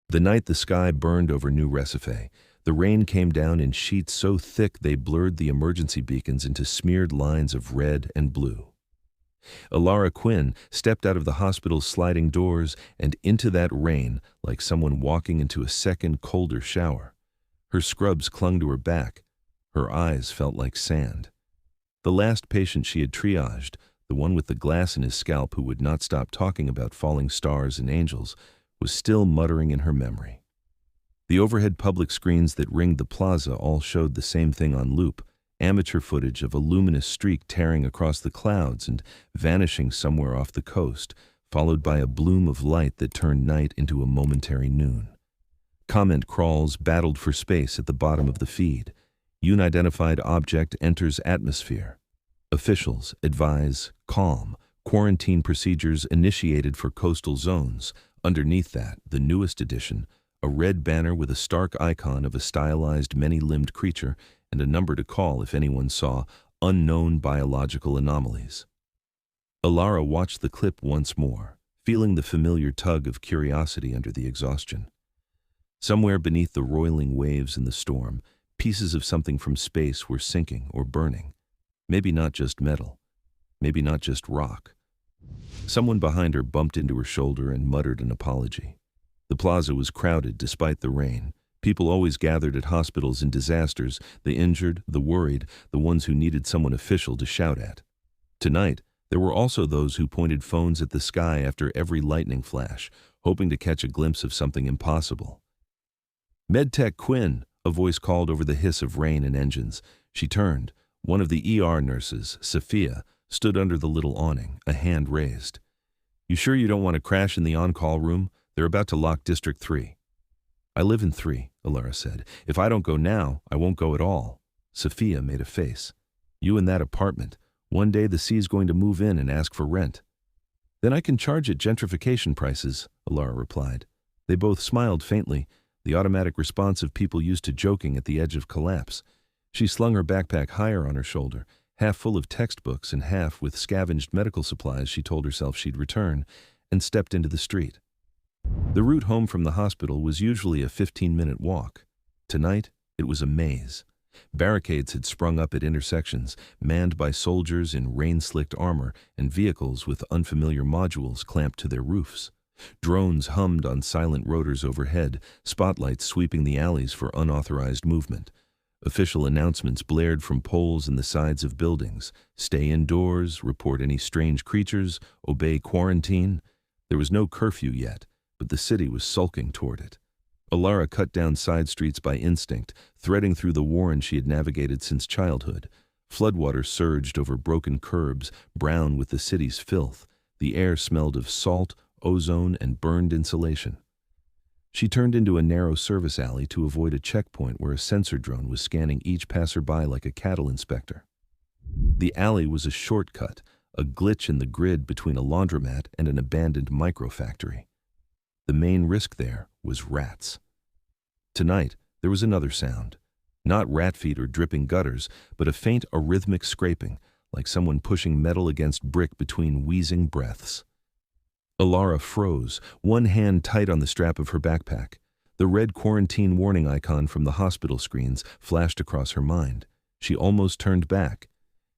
The night the sky burned over New Recife, the rain came down in sheets so thick they blurred the emergency beacons into smeared lines of red and blue. Elara Quinn stepped out of the hospital's sliding doors and into that rain like someone walking into a second, colder shower. Her scrubs clung to her back. Her eyes felt like sand. The last patient she had triaged, the one with the glass in his scalp who would not stop talking about falling stars and angels, was still muttering in her memory. The overhead public screens that ringed the plaza all showed the same thing on loop, amateur footage of a luminous streak tearing across the clouds and vanishing somewhere off the coast, followed by a bloom of light that turned night into a momentary noon. Comment crawls battled for space at the bottom of the feed. Unidentified object enters atmosphere. Officials advise calm. Quarantine procedures initiated for coastal zones. Underneath that, the newest edition, a red banner with a stark icon of a stylized many-limbed creature and a number to call if anyone saw unknown biological anomalies. Elara watched the clip once more, feeling the familiar tug of curiosity under the exhaustion. Somewhere beneath the roiling waves in the storm, pieces of something from space were sinking or burning. Maybe not just metal. Maybe not just rock. Someone behind her bumped into her shoulder and muttered an apology. The plaza was crowded despite the rain. People always gathered at hospitals in disasters, the injured, the worried, the ones who needed someone official to shout at. Tonight, there were also those who pointed phones at the sky after every lightning flash, hoping to catch a glimpse of something impossible. "Medtech Quinn," a voice called over the hiss of rain and engines. She turned. One of the ER nurses, Sophia, stood under the little awning, a hand raised. "You sure you don't want to crash in the on-call room? They're about to lock District 3. "I live in 3, Elara said. "If I don't go now, I won't go at all." Sophia made a face. "You in that apartment. One day the sea's going to move in and ask for rent." "Then I can charge it gentrification prices," Elara replied. They both smiled faintly, the automatic response of people used to joking at the edge of collapse. She slung her backpack higher on her shoulder, half full of textbooks and half with scavenged medical supplies she told herself she'd return, and stepped into the street. The route home from the hospital was usually a 15-minute walk. Tonight, it was a maze. Barricades had sprung up at intersections, manned by soldiers in rain-slicked armor and vehicles with unfamiliar modules clamped to their roofs. Drones hummed on silent rotors overhead, spotlights sweeping the alleys for unauthorized movement. Official announcements blared from poles in the sides of buildings. Stay indoors, report any strange creatures, obey quarantine. There was no curfew yet, but the city was sulking toward it. Elara cut down side streets by instinct, threading through the warren she had navigated since childhood. Floodwater surged over broken curbs, brown with the city's filth. The air smelled of salt, ozone, and burned insulation. She turned into a narrow service alley to avoid a checkpoint where a sensor drone was scanning each passerby like a cattle inspector. The alley was a shortcut, a glitch in the grid between a laundromat and an abandoned microfactory. The main risk there was rats. Tonight, there was another sound. Not rat feet or dripping gutters, but a faint arrhythmic scraping, like someone pushing metal against brick between wheezing breaths. Elara froze, one hand tight on the strap of her backpack. The red quarantine warning icon from the hospital screens flashed across her mind. She almost turned back.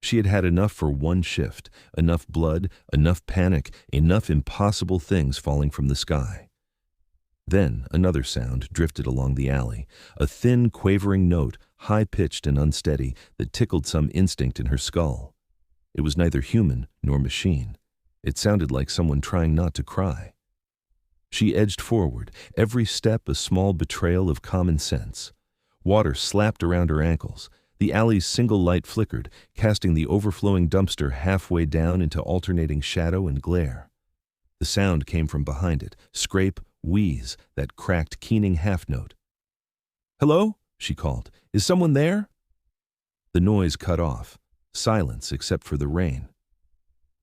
She had had enough for one shift, enough blood, enough panic, enough impossible things falling from the sky. Then another sound drifted along the alley, a thin, quavering note, high-pitched and unsteady, that tickled some instinct in her skull. It was neither human nor machine. It sounded like someone trying not to cry. She edged forward, every step a small betrayal of common sense. Water slapped around her ankles. The alley's single light flickered, casting the overflowing dumpster halfway down into alternating shadow and glare. The sound came from behind it, scrape, wheeze, that cracked, keening half-note. "Hello?" she called. "Is someone there?" The noise cut off. Silence except for the rain.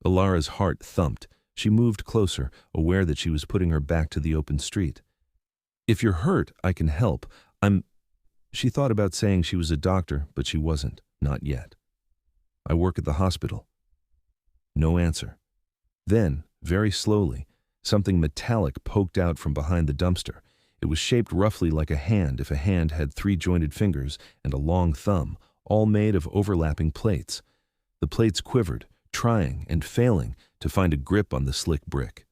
Elara's heart thumped. She moved closer, aware that she was putting her back to the open street. "If you're hurt, I can help. She thought about saying she was a doctor, but she wasn't, not yet. "I work at the hospital." No answer. Then, very slowly, something metallic poked out from behind the dumpster. It was shaped roughly like a hand if a hand had three jointed fingers and a long thumb, all made of overlapping plates. The plates quivered, trying and failing to find a grip on the slick brick.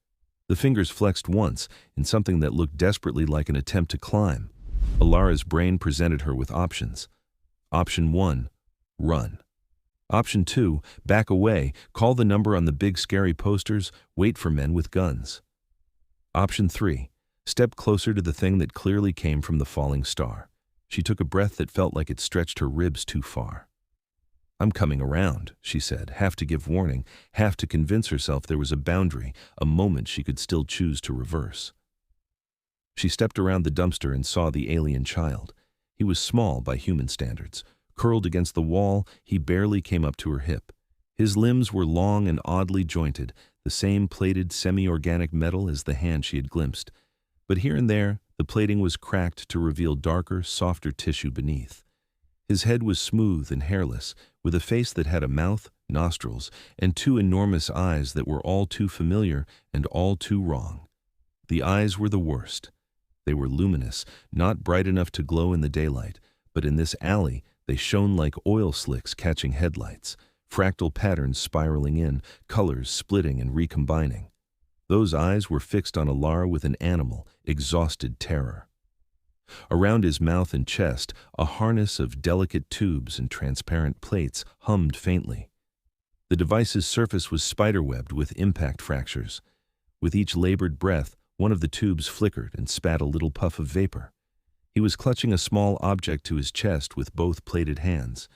The fingers flexed once in something that looked desperately like an attempt to climb. Elara's brain presented her with options. Option 1, run. Option 2, back away, call the number on the big scary posters, wait for men with guns. Option 3, step closer to the thing that clearly came from the falling star. She took a breath that felt like it stretched her ribs too far. I'm coming around, she said, half to give warning, half to convince herself there was a boundary, a moment she could still choose to reverse. She stepped around the dumpster and saw the alien child. He was small by human standards. Curled against the wall, he barely came up to her hip. His limbs were long and oddly jointed, the same plated semi-organic metal as the hand she had glimpsed. But here and there, the plating was cracked to reveal darker, softer tissue beneath. His head was smooth and hairless, with a face that had a mouth, nostrils, and two enormous eyes that were all too familiar and all too wrong. The eyes were the worst. They were luminous, not bright enough to glow in the daylight, but in this alley they shone like oil slicks catching headlights, fractal patterns spiraling in, colors splitting and recombining. Those eyes were fixed on Elara with an animal, exhausted terror. Around his mouth and chest, a harness of delicate tubes and transparent plates hummed faintly. The device's surface was spiderwebbed with impact fractures. With each labored breath, one of the tubes flickered and spat a little puff of vapor. He was clutching a small object to his chest with both plated hands.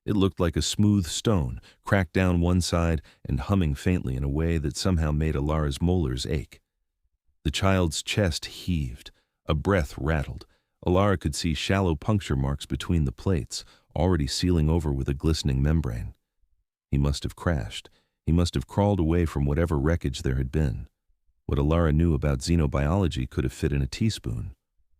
It looked like a smooth stone, cracked down one side and humming faintly in a way that somehow made Elara's molars ache. The child's chest heaved. A breath rattled. Elara could see shallow puncture marks between the plates, already sealing over with a glistening membrane. He must have crashed. He must have crawled away from whatever wreckage there had been. What Elara knew about xenobiology could have fit in a teaspoon.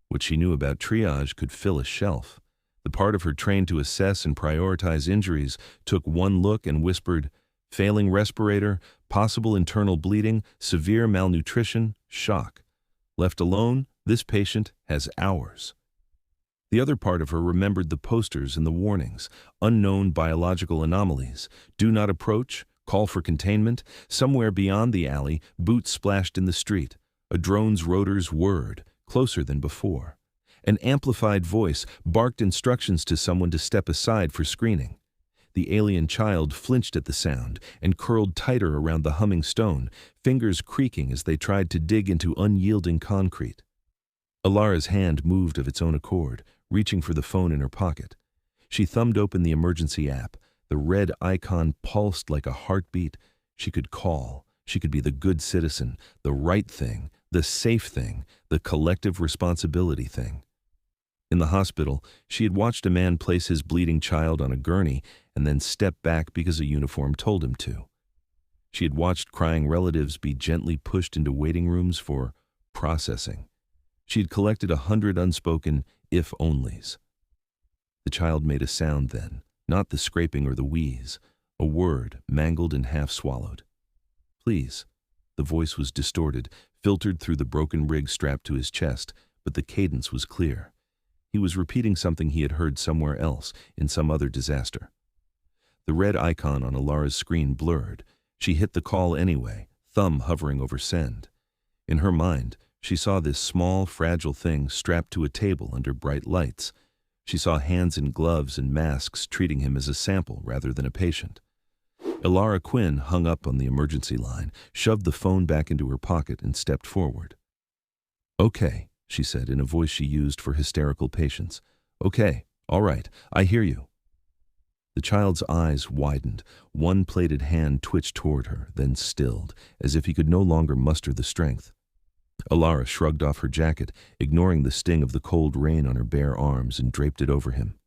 What she knew about triage could fill a shelf. The part of her trained to assess and prioritize injuries took one look and whispered, failing respirator, possible internal bleeding, severe malnutrition, shock. Left alone, this patient has hours. The other part of her remembered the posters and the warnings, unknown biological anomalies, do not approach, call for containment. Somewhere beyond the alley, boots splashed in the street. A drone's rotors whirred, closer than before. An amplified voice barked instructions to someone to step aside for screening. The alien child flinched at the sound and curled tighter around the humming stone, fingers creaking as they tried to dig into unyielding concrete. Elara's hand moved of its own accord, reaching for the phone in her pocket. She thumbed open the emergency app. The red icon pulsed like a heartbeat. She could call. She could be the good citizen, the right thing, the safe thing, the collective responsibility thing. In the hospital, she had watched a man place his bleeding child on a gurney and then step back because a uniform told him to. She had watched crying relatives be gently pushed into waiting rooms for processing. She had collected 100 unspoken if-onlys. The child made a sound then, not the scraping or the wheeze, a word mangled and half-swallowed. Please. The voice was distorted, filtered through the broken rig strapped to his chest, but the cadence was clear. He was repeating something he had heard somewhere else, in some other disaster. The red icon on Elara's screen blurred. She hit the call anyway, thumb hovering over send. In her mind, she saw this small, fragile thing strapped to a table under bright lights. She saw hands in gloves and masks treating him as a sample rather than a patient. Elara Quinn hung up on the emergency line, shoved the phone back into her pocket, and stepped forward. Okay, she said in a voice she used for hysterical patients. Okay, all right, I hear you. The child's eyes widened. One plated hand twitched toward her, then stilled, as if he could no longer muster the strength. Elara shrugged off her jacket, ignoring the sting of the cold rain on her bare arms, and draped it over him.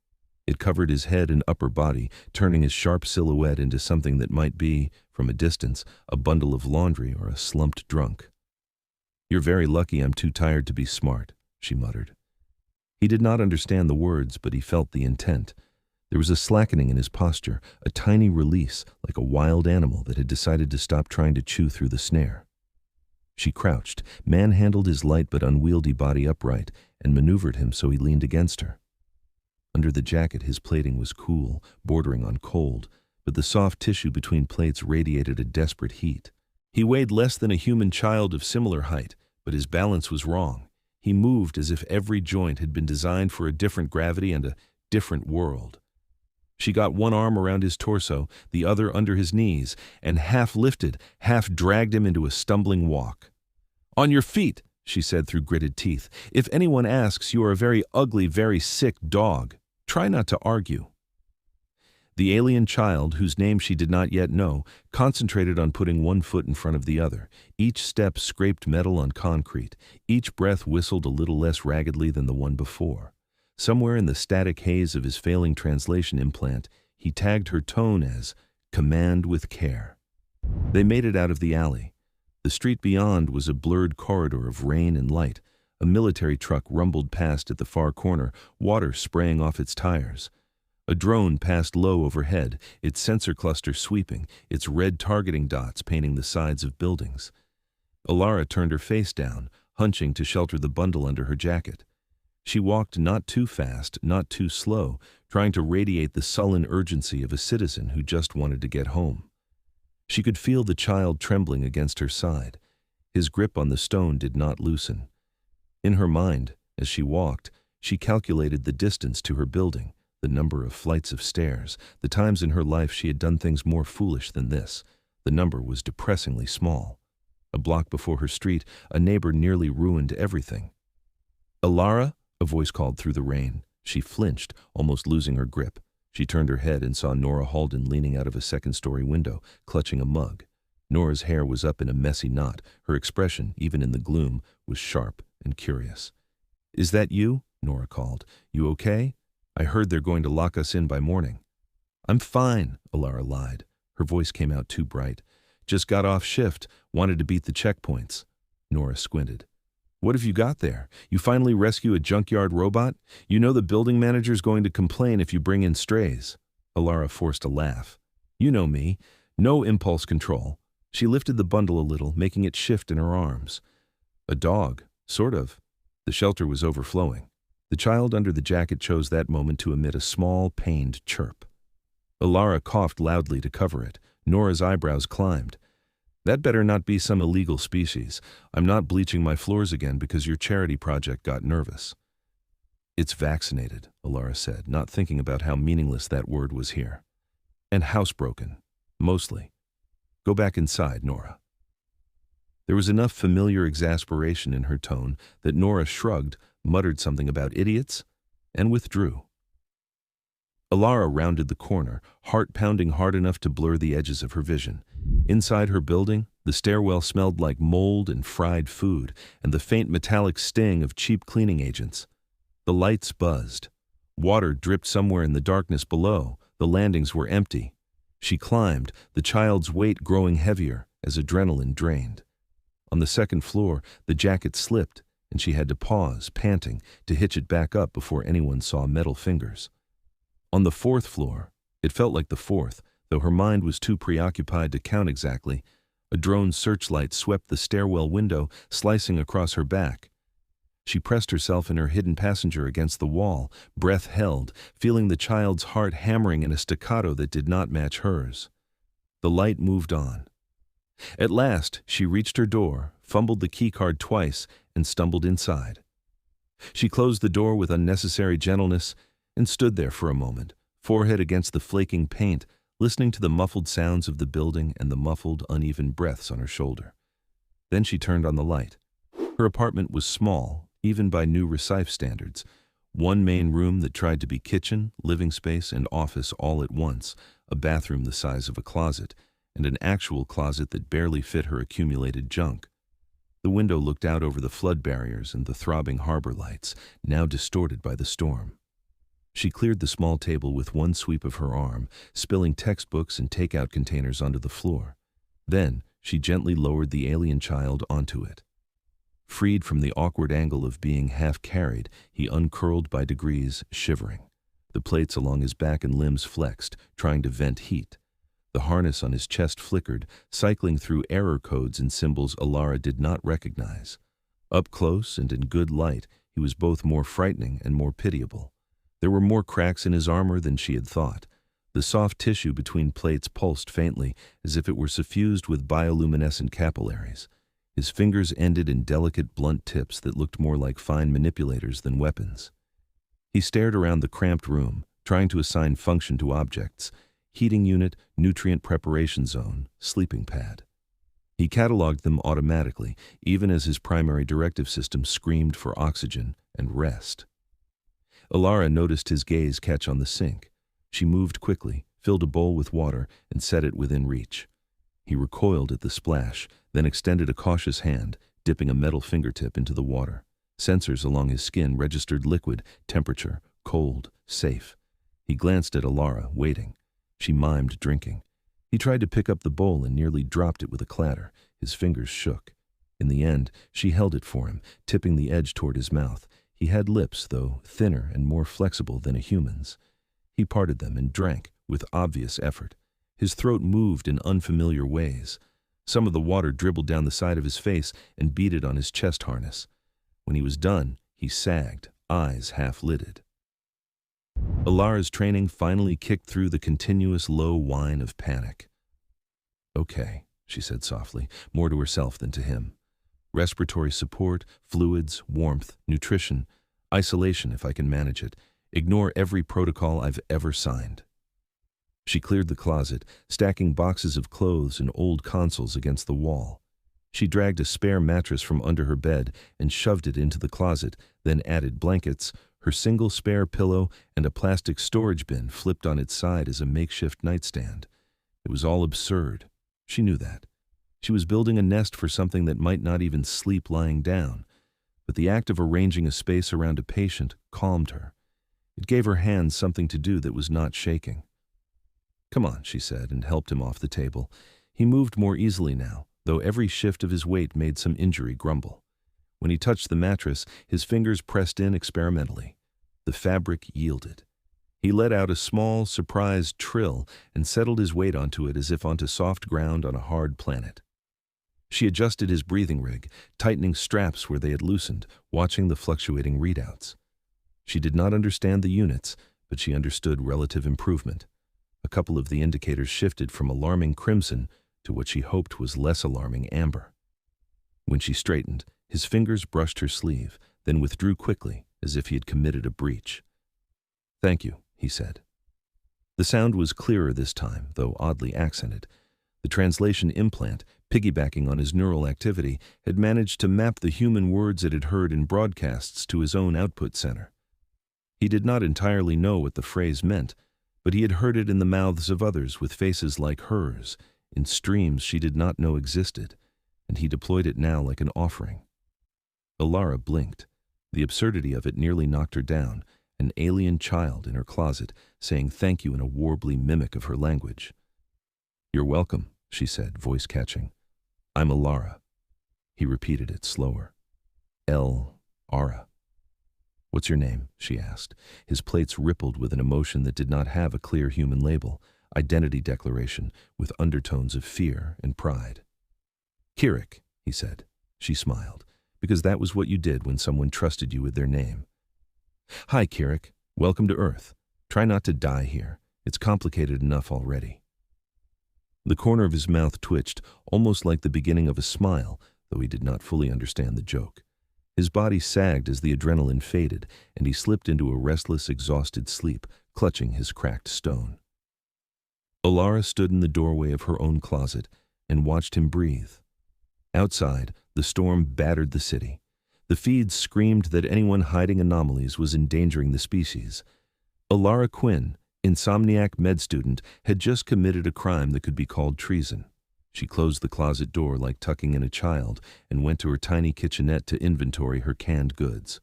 It covered his head and upper body, turning his sharp silhouette into something that might be, from a distance, a bundle of laundry or a slumped drunk. You're very lucky I'm too tired to be smart, she muttered. He did not understand the words, but he felt the intent. There was a slackening in his posture, a tiny release, like a wild animal that had decided to stop trying to chew through the snare. She crouched, manhandled his light but unwieldy body upright, and maneuvered him so he leaned against her. Under the jacket, his plating was cool, bordering on cold, but the soft tissue between plates radiated a desperate heat. He weighed less than a human child of similar height, but his balance was wrong. He moved as if every joint had been designed for a different gravity and a different world. She got one arm around his torso, the other under his knees, and half lifted, half dragged him into a stumbling walk. "On your feet," she said through gritted teeth. "If anyone asks, you are a very ugly, very sick dog. Try not to argue." The alien child, whose name she did not yet know, concentrated on putting one foot in front of the other. Each step scraped metal on concrete. Each breath whistled a little less raggedly than the one before. Somewhere in the static haze of his failing translation implant, he tagged her tone as "command with care." They made it out of the alley. The street beyond was a blurred corridor of rain and light. A military truck rumbled past at the far corner, water spraying off its tires. A drone passed low overhead, its sensor cluster sweeping, its red targeting dots painting the sides of buildings. Elara turned her face down, hunching to shelter the bundle under her jacket. She walked not too fast, not too slow, trying to radiate the sullen urgency of a citizen who just wanted to get home. She could feel the child trembling against her side. His grip on the stone did not loosen. In her mind, as she walked, she calculated the distance to her building, the number of flights of stairs, the times in her life she had done things more foolish than this. The number was depressingly small. A block before her street, a neighbor nearly ruined everything. "Elara?" a voice called through the rain. She flinched, almost losing her grip. She turned her head and saw Nora Halden leaning out of a second-story window, clutching a mug. Nora's hair was up in a messy knot. Her expression, even in the gloom, was sharp and curious. "Is that you?" Nora called. "You okay? I heard they're going to lock us in by morning." "I'm fine," Elara lied. Her voice came out too bright. "Just got off shift, wanted to beat the checkpoints." Nora squinted. "What have you got there? You finally rescue a junkyard robot? You know the building manager's going to complain if you bring in strays." Elara forced a laugh. "You know me. No impulse control." She lifted the bundle a little, making it shift in her arms. "A dog, sort of." The shelter was overflowing. The child under the jacket chose that moment to emit a small, pained chirp. Elara coughed loudly to cover it. Nora's eyebrows climbed. "That better not be some illegal species. I'm not bleaching my floors again because your charity project got nervous." "It's vaccinated," Elara said, not thinking about how meaningless that word was here. "And housebroken. Mostly. Go back inside, Nora." There was enough familiar exasperation in her tone that Nora shrugged, muttered something about idiots, and withdrew. Elara rounded the corner, heart pounding hard enough to blur the edges of her vision. Inside her building, the stairwell smelled like mold and fried food, and the faint metallic sting of cheap cleaning agents. The lights buzzed. Water dripped somewhere in the darkness below. The landings were empty. She climbed, the child's weight growing heavier as adrenaline drained. On the second floor, the jacket slipped, and she had to pause, panting, to hitch it back up before anyone saw metal fingers. On the fourth floor, it felt like the fourth, though her mind was too preoccupied to count exactly, a drone searchlight swept the stairwell window, slicing across her back. She pressed herself and her hidden passenger against the wall, breath held, feeling the child's heart hammering in a staccato that did not match hers. The light moved on. At last, she reached her door, fumbled the keycard twice, and stumbled inside. She closed the door with unnecessary gentleness and stood there for a moment, forehead against the flaking paint, listening to the muffled sounds of the building and the muffled, uneven breaths on her shoulder. Then she turned on the light. Her apartment was small, even by new Recife standards. One main room that tried to be kitchen, living space, and office all at once, a bathroom the size of a closet, and an actual closet that barely fit her accumulated junk. The window looked out over the flood barriers and the throbbing harbor lights, now distorted by the storm. She cleared the small table with one sweep of her arm, spilling textbooks and takeout containers onto the floor. Then, she gently lowered the alien child onto it. Freed from the awkward angle of being half-carried, he uncurled by degrees, shivering. The plates along his back and limbs flexed, trying to vent heat. The The harness on his chest flickered, cycling through error codes and symbols Elara did not recognize. Up close and in good light, he was both more frightening and more pitiable. There were more cracks in his armor than she had thought. The soft tissue between plates pulsed faintly, as if it were suffused with bioluminescent capillaries. His fingers ended in delicate, blunt tips that looked more like fine manipulators than weapons. He stared around the cramped room, trying to assign function to objects: heating unit, nutrient preparation zone, sleeping pad. He cataloged them automatically, even as his primary directive system screamed for oxygen and rest. Elara noticed his gaze catch on the sink. She moved quickly, filled a bowl with water, and set it within reach. He recoiled at the splash, then extended a cautious hand, dipping a metal fingertip into the water. Sensors along his skin registered liquid, temperature, cold, safe. He glanced at Elara, waiting. She mimed drinking. He tried to pick up the bowl and nearly dropped it with a clatter. His fingers shook. In the end, she held it for him, tipping the edge toward his mouth. He had lips, though thinner and more flexible than a human's. He parted them and drank, with obvious effort. His throat moved in unfamiliar ways. Some of the water dribbled down the side of his face and beaded on his chest harness. When he was done, he sagged, eyes half-lidded. Elara's training finally kicked through the continuous low whine of panic. "Okay," she said softly, more to herself than to him. "Respiratory support, fluids, warmth, nutrition, isolation if I can manage it. Ignore every protocol I've ever signed." She cleared the closet, stacking boxes of clothes and old consoles against the wall. She dragged a spare mattress from under her bed and shoved it into the closet, then added blankets, her single spare pillow, and a plastic storage bin flipped on its side as a makeshift nightstand. It was all absurd. She knew that. She was building a nest for something that might not even sleep lying down. But the act of arranging a space around a patient calmed her. It gave her hands something to do that was not shaking. "Come on," she said, and helped him off the table. He moved more easily now, though every shift of his weight made some injury grumble. When he touched the mattress, his fingers pressed in experimentally. The fabric yielded. He let out a small, surprised trill and settled his weight onto it as if onto soft ground on a hard planet. She adjusted his breathing rig, tightening straps where they had loosened, watching the fluctuating readouts. She did not understand the units, but she understood relative improvement. A couple of the indicators shifted from alarming crimson to what she hoped was less alarming amber. When she straightened, his fingers brushed her sleeve, then withdrew quickly, as if he had committed a breach. "Thank you," he said. The sound was clearer this time, though oddly accented. The translation implant, piggybacking on his neural activity, had managed to map the human words it had heard in broadcasts to his own output center. He did not entirely know what the phrase meant, but he had heard it in the mouths of others with faces like hers, in streams she did not know existed, and he deployed it now like an offering. Elara blinked. The absurdity of it nearly knocked her down, an alien child in her closet, saying thank you in a warbly mimic of her language. "You're welcome," she said, voice catching. "I'm Elara." He repeated it slower. "El-Ara." "What's your name?" she asked. His plates rippled with an emotion that did not have a clear human label, identity declaration, with undertones of fear and pride. "Kirik," he said. She smiled, because that was what you did when someone trusted you with their name. "Hi, Kirik. Welcome to Earth. Try not to die here. It's complicated enough already." The corner of his mouth twitched, almost like the beginning of a smile, though he did not fully understand the joke. His body sagged as the adrenaline faded, and he slipped into a restless, exhausted sleep, clutching his cracked stone. Elara stood in the doorway of her own closet and watched him breathe. Outside, the storm battered the city. The feeds screamed that anyone hiding anomalies was endangering the species. Elara Quinn, insomniac med student, had just committed a crime that could be called treason. She closed the closet door like tucking in a child and went to her tiny kitchenette to inventory her canned goods.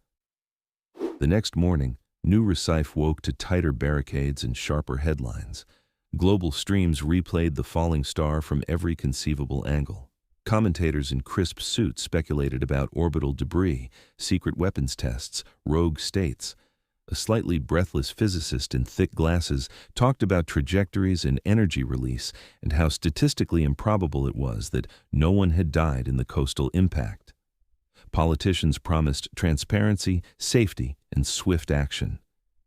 The next morning, New Recife woke to tighter barricades and sharper headlines. Global streams replayed the falling star from every conceivable angle. Commentators in crisp suits speculated about orbital debris, secret weapons tests, rogue states. a slightly breathless physicist in thick glasses, talked about trajectories and energy release and how statistically improbable it was that no one had died in the coastal impact. Politicians promised transparency, safety, and swift action.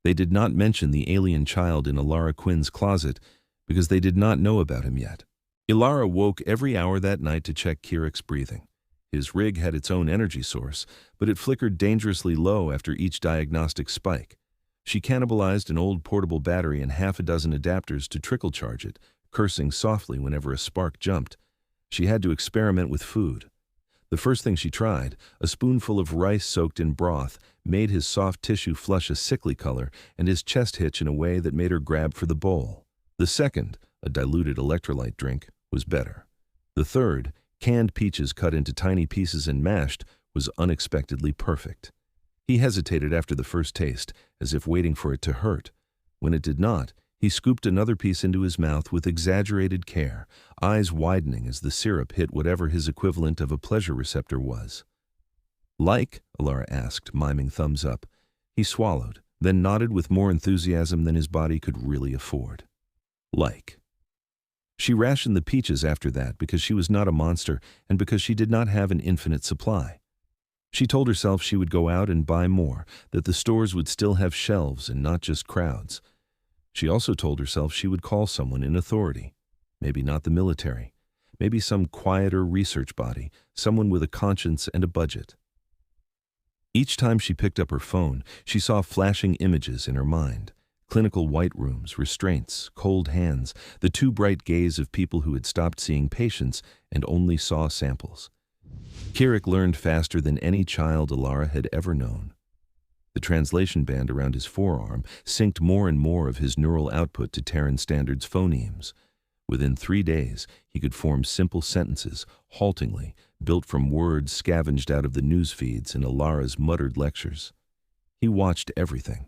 They did not mention the alien child in Elara Quinn's closet because they did not know about him yet. Elara woke every hour that night to check Kirik's breathing. His rig had its own energy source, but it flickered dangerously low after each diagnostic spike. She cannibalized an old portable battery and half a dozen adapters to trickle charge it, cursing softly whenever a spark jumped. She had to experiment with food. The first thing she tried, a spoonful of rice soaked in broth, made his soft tissue flush a sickly color and his chest hitch in a way that made her grab for the bowl. The second, a diluted electrolyte drink, was better. The third, canned peaches cut into tiny pieces and mashed, was unexpectedly perfect. He hesitated after the first taste, as if waiting for it to hurt. When it did not, he scooped another piece into his mouth with exaggerated care, eyes widening as the syrup hit whatever his equivalent of a pleasure receptor was. "Like?" Elara asked, miming thumbs up. He swallowed, then nodded with more enthusiasm than his body could really afford. "Like." She rationed the peaches after that because she was not a monster and because she did not have an infinite supply. She told herself she would go out and buy more, that the stores would still have shelves and not just crowds. She also told herself she would call someone in authority. Maybe not the military. Maybe some quieter research body, someone with a conscience and a budget. Each time she picked up her phone, she saw flashing images in her mind. Clinical white rooms, restraints, cold hands, the too bright gaze of people who had stopped seeing patients and only saw samples. Kirik learned faster than any child Elara had ever known. The translation band around his forearm synced more and more of his neural output to Terran Standard's phonemes. Within 3 days, he could form simple sentences, haltingly, built from words scavenged out of the news feeds and Elara's muttered lectures. He watched everything.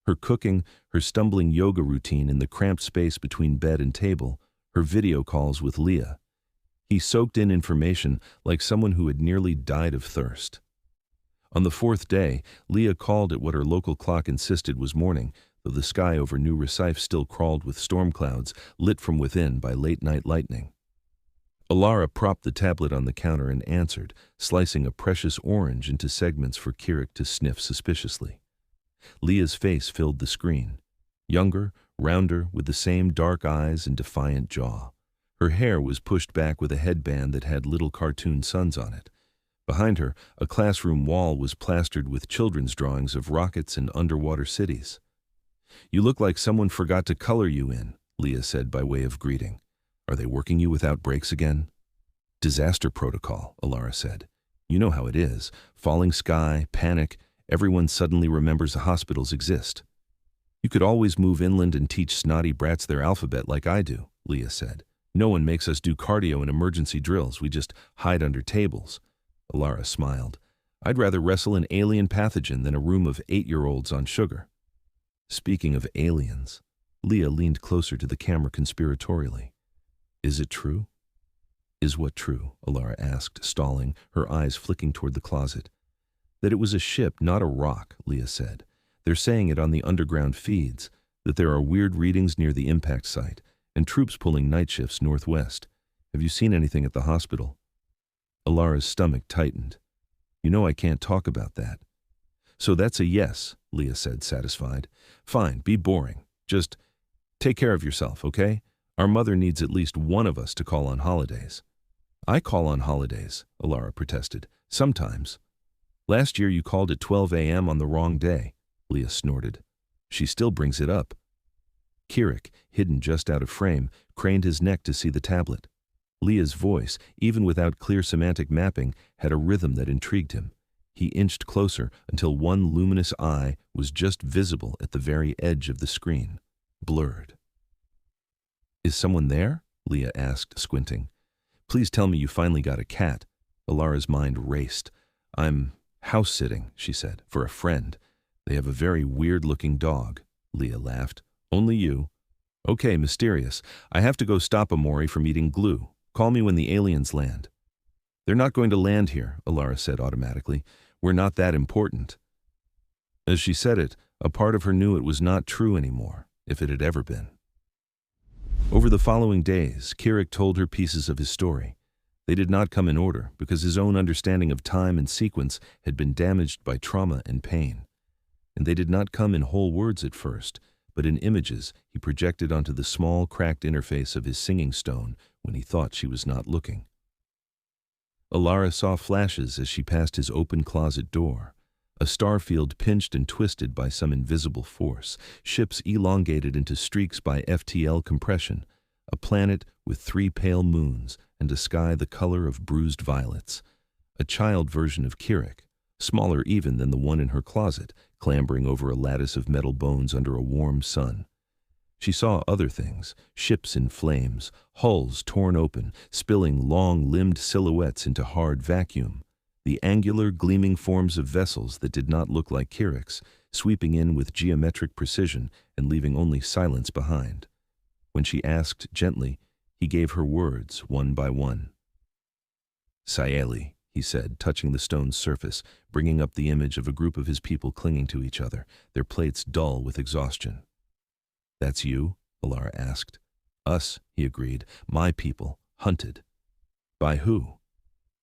Her cooking, her stumbling yoga routine in the cramped space between bed and table, her video calls with Leah. He soaked in information like someone who had nearly died of thirst. On the 4th day, Leah called at what her local clock insisted was morning, though the sky over New Recife still crawled with storm clouds, lit from within by late-night lightning. Elara propped the tablet on the counter and answered, slicing a precious orange into segments for Kirik to sniff suspiciously. Leah's face filled the screen. Younger, rounder, with the same dark eyes and defiant jaw. Her hair was pushed back with a headband that had little cartoon suns on it. Behind her, a classroom wall was plastered with children's drawings of rockets and underwater cities. "You look like someone forgot to color you in," Leah said by way of greeting. "Are they working you without breaks again?" "Disaster protocol," Elara said. "You know how it is. Falling sky, panic, everyone suddenly remembers the hospitals exist." "You could always move inland and teach snotty brats their alphabet like I do," Leah said. "No one makes us do cardio and emergency drills. We just hide under tables." Elara smiled. "I'd rather wrestle an alien pathogen than a room of 8-year-olds on sugar." Speaking of aliens, Leah leaned closer to the camera conspiratorially. "Is it true?" "Is what true?" Elara asked, stalling, her eyes flicking toward the closet. "That it was a ship, not a rock," Leah said. "They're saying it on the underground feeds, that there are weird readings near the impact site, and troops pulling night shifts northwest. Have you seen anything at the hospital?" Elara's stomach tightened. "You know I can't talk about that." "So that's a yes," Leah said, satisfied. "Fine, be boring. Just take care of yourself, okay? Our mother needs at least one of us to call on holidays." "I call on holidays," Elara protested. "Sometimes." "Last year you called at 12 a.m. on the wrong day," Leah snorted. "She still brings it up." Kirik, hidden just out of frame, craned his neck to see the tablet. Leah's voice, even without clear semantic mapping, had a rhythm that intrigued him. He inched closer until one luminous eye was just visible at the very edge of the screen, blurred. "Is someone there?" Leah asked, squinting. "Please tell me you finally got a cat." Elara's mind raced. "I'm house-sitting," she said, "for a friend. They have a very weird-looking dog." Leah laughed. "Only you?" "Okay, mysterious. I have to go stop Amori from eating glue. Call me when the aliens land." "They're not going to land here," Elara said automatically. "We're not that important." As she said it, A part of her knew it was not true anymore, if it had ever been. Over the following days, Kirik told her pieces of his story. They did not come in order, because his own understanding of time and sequence had been damaged by trauma and pain. And they did not come in whole words at first, but in images he projected onto the small, cracked interface of his singing stone when he thought she was not looking. Elara saw flashes as she passed his open closet door. A star field pinched and twisted by some invisible force, ships elongated into streaks by FTL compression, a planet with 3 pale moons and a sky the color of bruised violets. A child version of Kirik, smaller even than the one in her closet, clambering over a lattice of metal bones under a warm sun. She saw other things, ships in flames, hulls torn open, spilling long-limbed silhouettes into hard vacuum. The angular, gleaming forms of vessels that did not look like Kirik's, sweeping in with geometric precision and leaving only silence behind. When she asked gently, he gave her words one by one. "Sayeli," he said, touching the stone's surface, bringing up the image of a group of his people clinging to each other, their plates dull with exhaustion. "That's you?" Elara asked. "Us," he agreed. "My people, hunted." "By who?"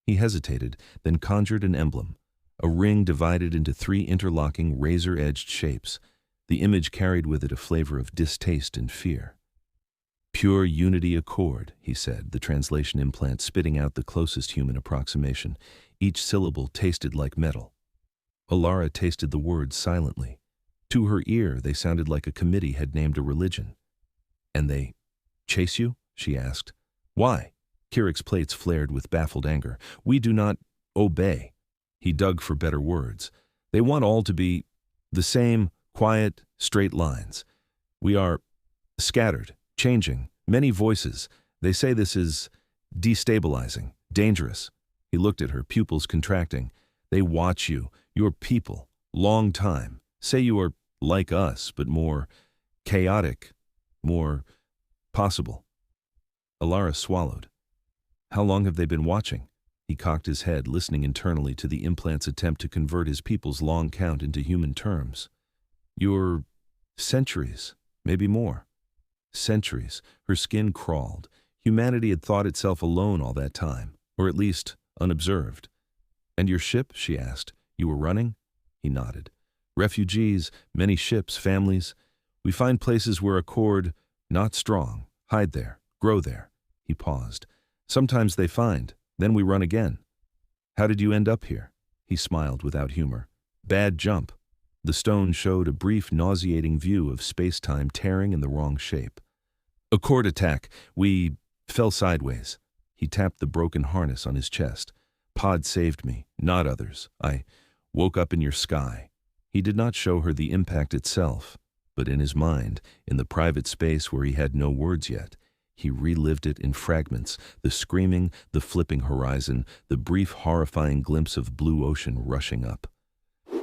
He hesitated, then conjured an emblem, a ring divided into 3 interlocking, razor-edged shapes. The image carried with it a flavor of distaste and fear. "Pure unity accord," he said, the translation implant spitting out the closest human approximation. Each syllable tasted like metal. Elara tasted the words silently. To her ear, they sounded like a committee had named a religion. "And they chase you?" she asked. "Why?" Kirik's plates flared with baffled anger. "We do not obey." He dug for better words. "They want all to be the same, quiet, straight lines. We are scattered, changing, many voices. They say this is destabilizing, dangerous." He looked at her, pupils contracting. "They watch you, your people, long time. Say you are like us, but more chaotic, more possible." Elara swallowed. "How long have they been watching?" He cocked his head, listening internally to the implant's attempt to convert his people's long count into human terms. "Your centuries, maybe more." Centuries. Her skin crawled. Humanity had thought itself alone all that time, or at least unobserved. "And your ship?" she asked. "You were running?" He nodded. "Refugees, many ships, families. We find places where accord, not strong, hide there, grow there." He paused. "Sometimes they find, then we run again." "How did you end up here?" He smiled without humor. "Bad jump." The stone showed a brief, nauseating view of space-time tearing in the wrong shape. "Accord attack. We fell sideways." He tapped the broken harness on his chest. "Pod saved me, not others. I woke up in your sky." He did not show her the impact itself, but in his mind, in the private space where he had no words yet, he relived it in fragments, the screaming, the flipping horizon, the brief horrifying glimpse of blue ocean rushing up.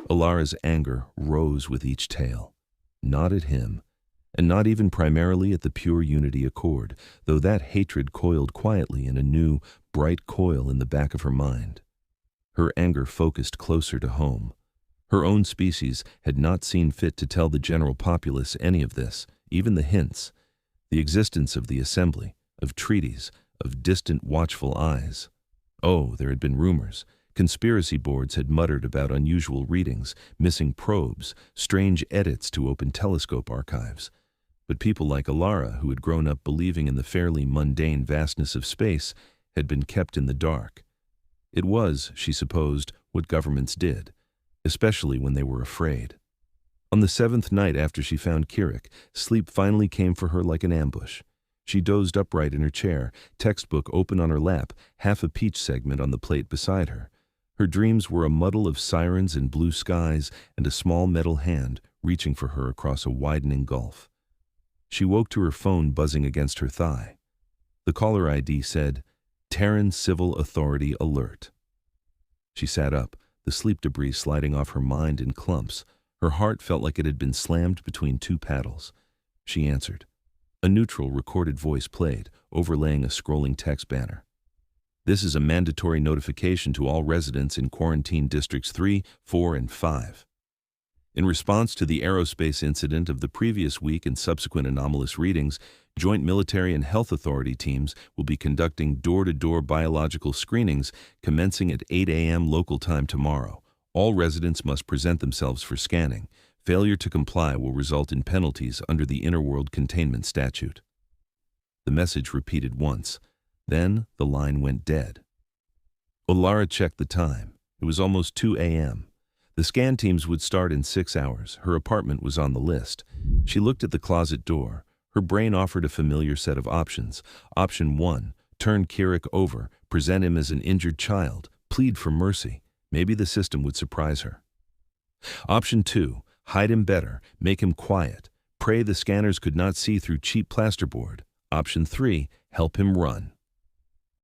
Elara's anger rose with each tale. Not at him, and not even primarily at the pure unity accord, though that hatred coiled quietly in a new, bright coil in the back of her mind. Her anger focused closer to home. Her own species had not seen fit to tell the general populace any of this, even the hints, the existence of the assembly, of treaties, of distant watchful eyes. Oh, there had been rumors. Conspiracy boards had muttered about unusual readings, missing probes, strange edits to open telescope archives. But people like Elara, who had grown up believing in the fairly mundane vastness of space, had been kept in the dark. It was, she supposed, what governments did, especially when they were afraid. On the 7th night after she found Kirik, sleep finally came for her like an ambush. She dozed upright in her chair, textbook open on her lap, half a peach segment on the plate beside her. Her dreams were a muddle of sirens and blue skies and a small metal hand reaching for her across a widening gulf. She woke to her phone buzzing against her thigh. The caller ID said, "Terran Civil Authority Alert." She sat up, the sleep debris sliding off her mind in clumps. Her heart felt like it had been slammed between 2 paddles. She answered. A neutral recorded voice played, overlaying a scrolling text banner. "This is a mandatory notification to all residents in quarantine districts 3, 4, and 5. In response to the aerospace incident of the previous week and subsequent anomalous readings, joint military and health authority teams will be conducting door-to-door biological screenings commencing at 8 a.m. local time tomorrow. All residents must present themselves for scanning. Failure to comply will result in penalties under the Interworld Containment Statute. The message repeated once. Then the line went dead. Elara checked the time. It was almost 2 a.m. The scan teams would start in 6 hours. Her apartment was on the list. She looked at the closet door. Her brain offered a familiar set of options. Option 1, turn Kirik over, present him as an injured child, plead for mercy. Maybe the system would surprise her. Option 2, hide him better, make him quiet, pray the scanners could not see through cheap plasterboard. Option 3, help him run.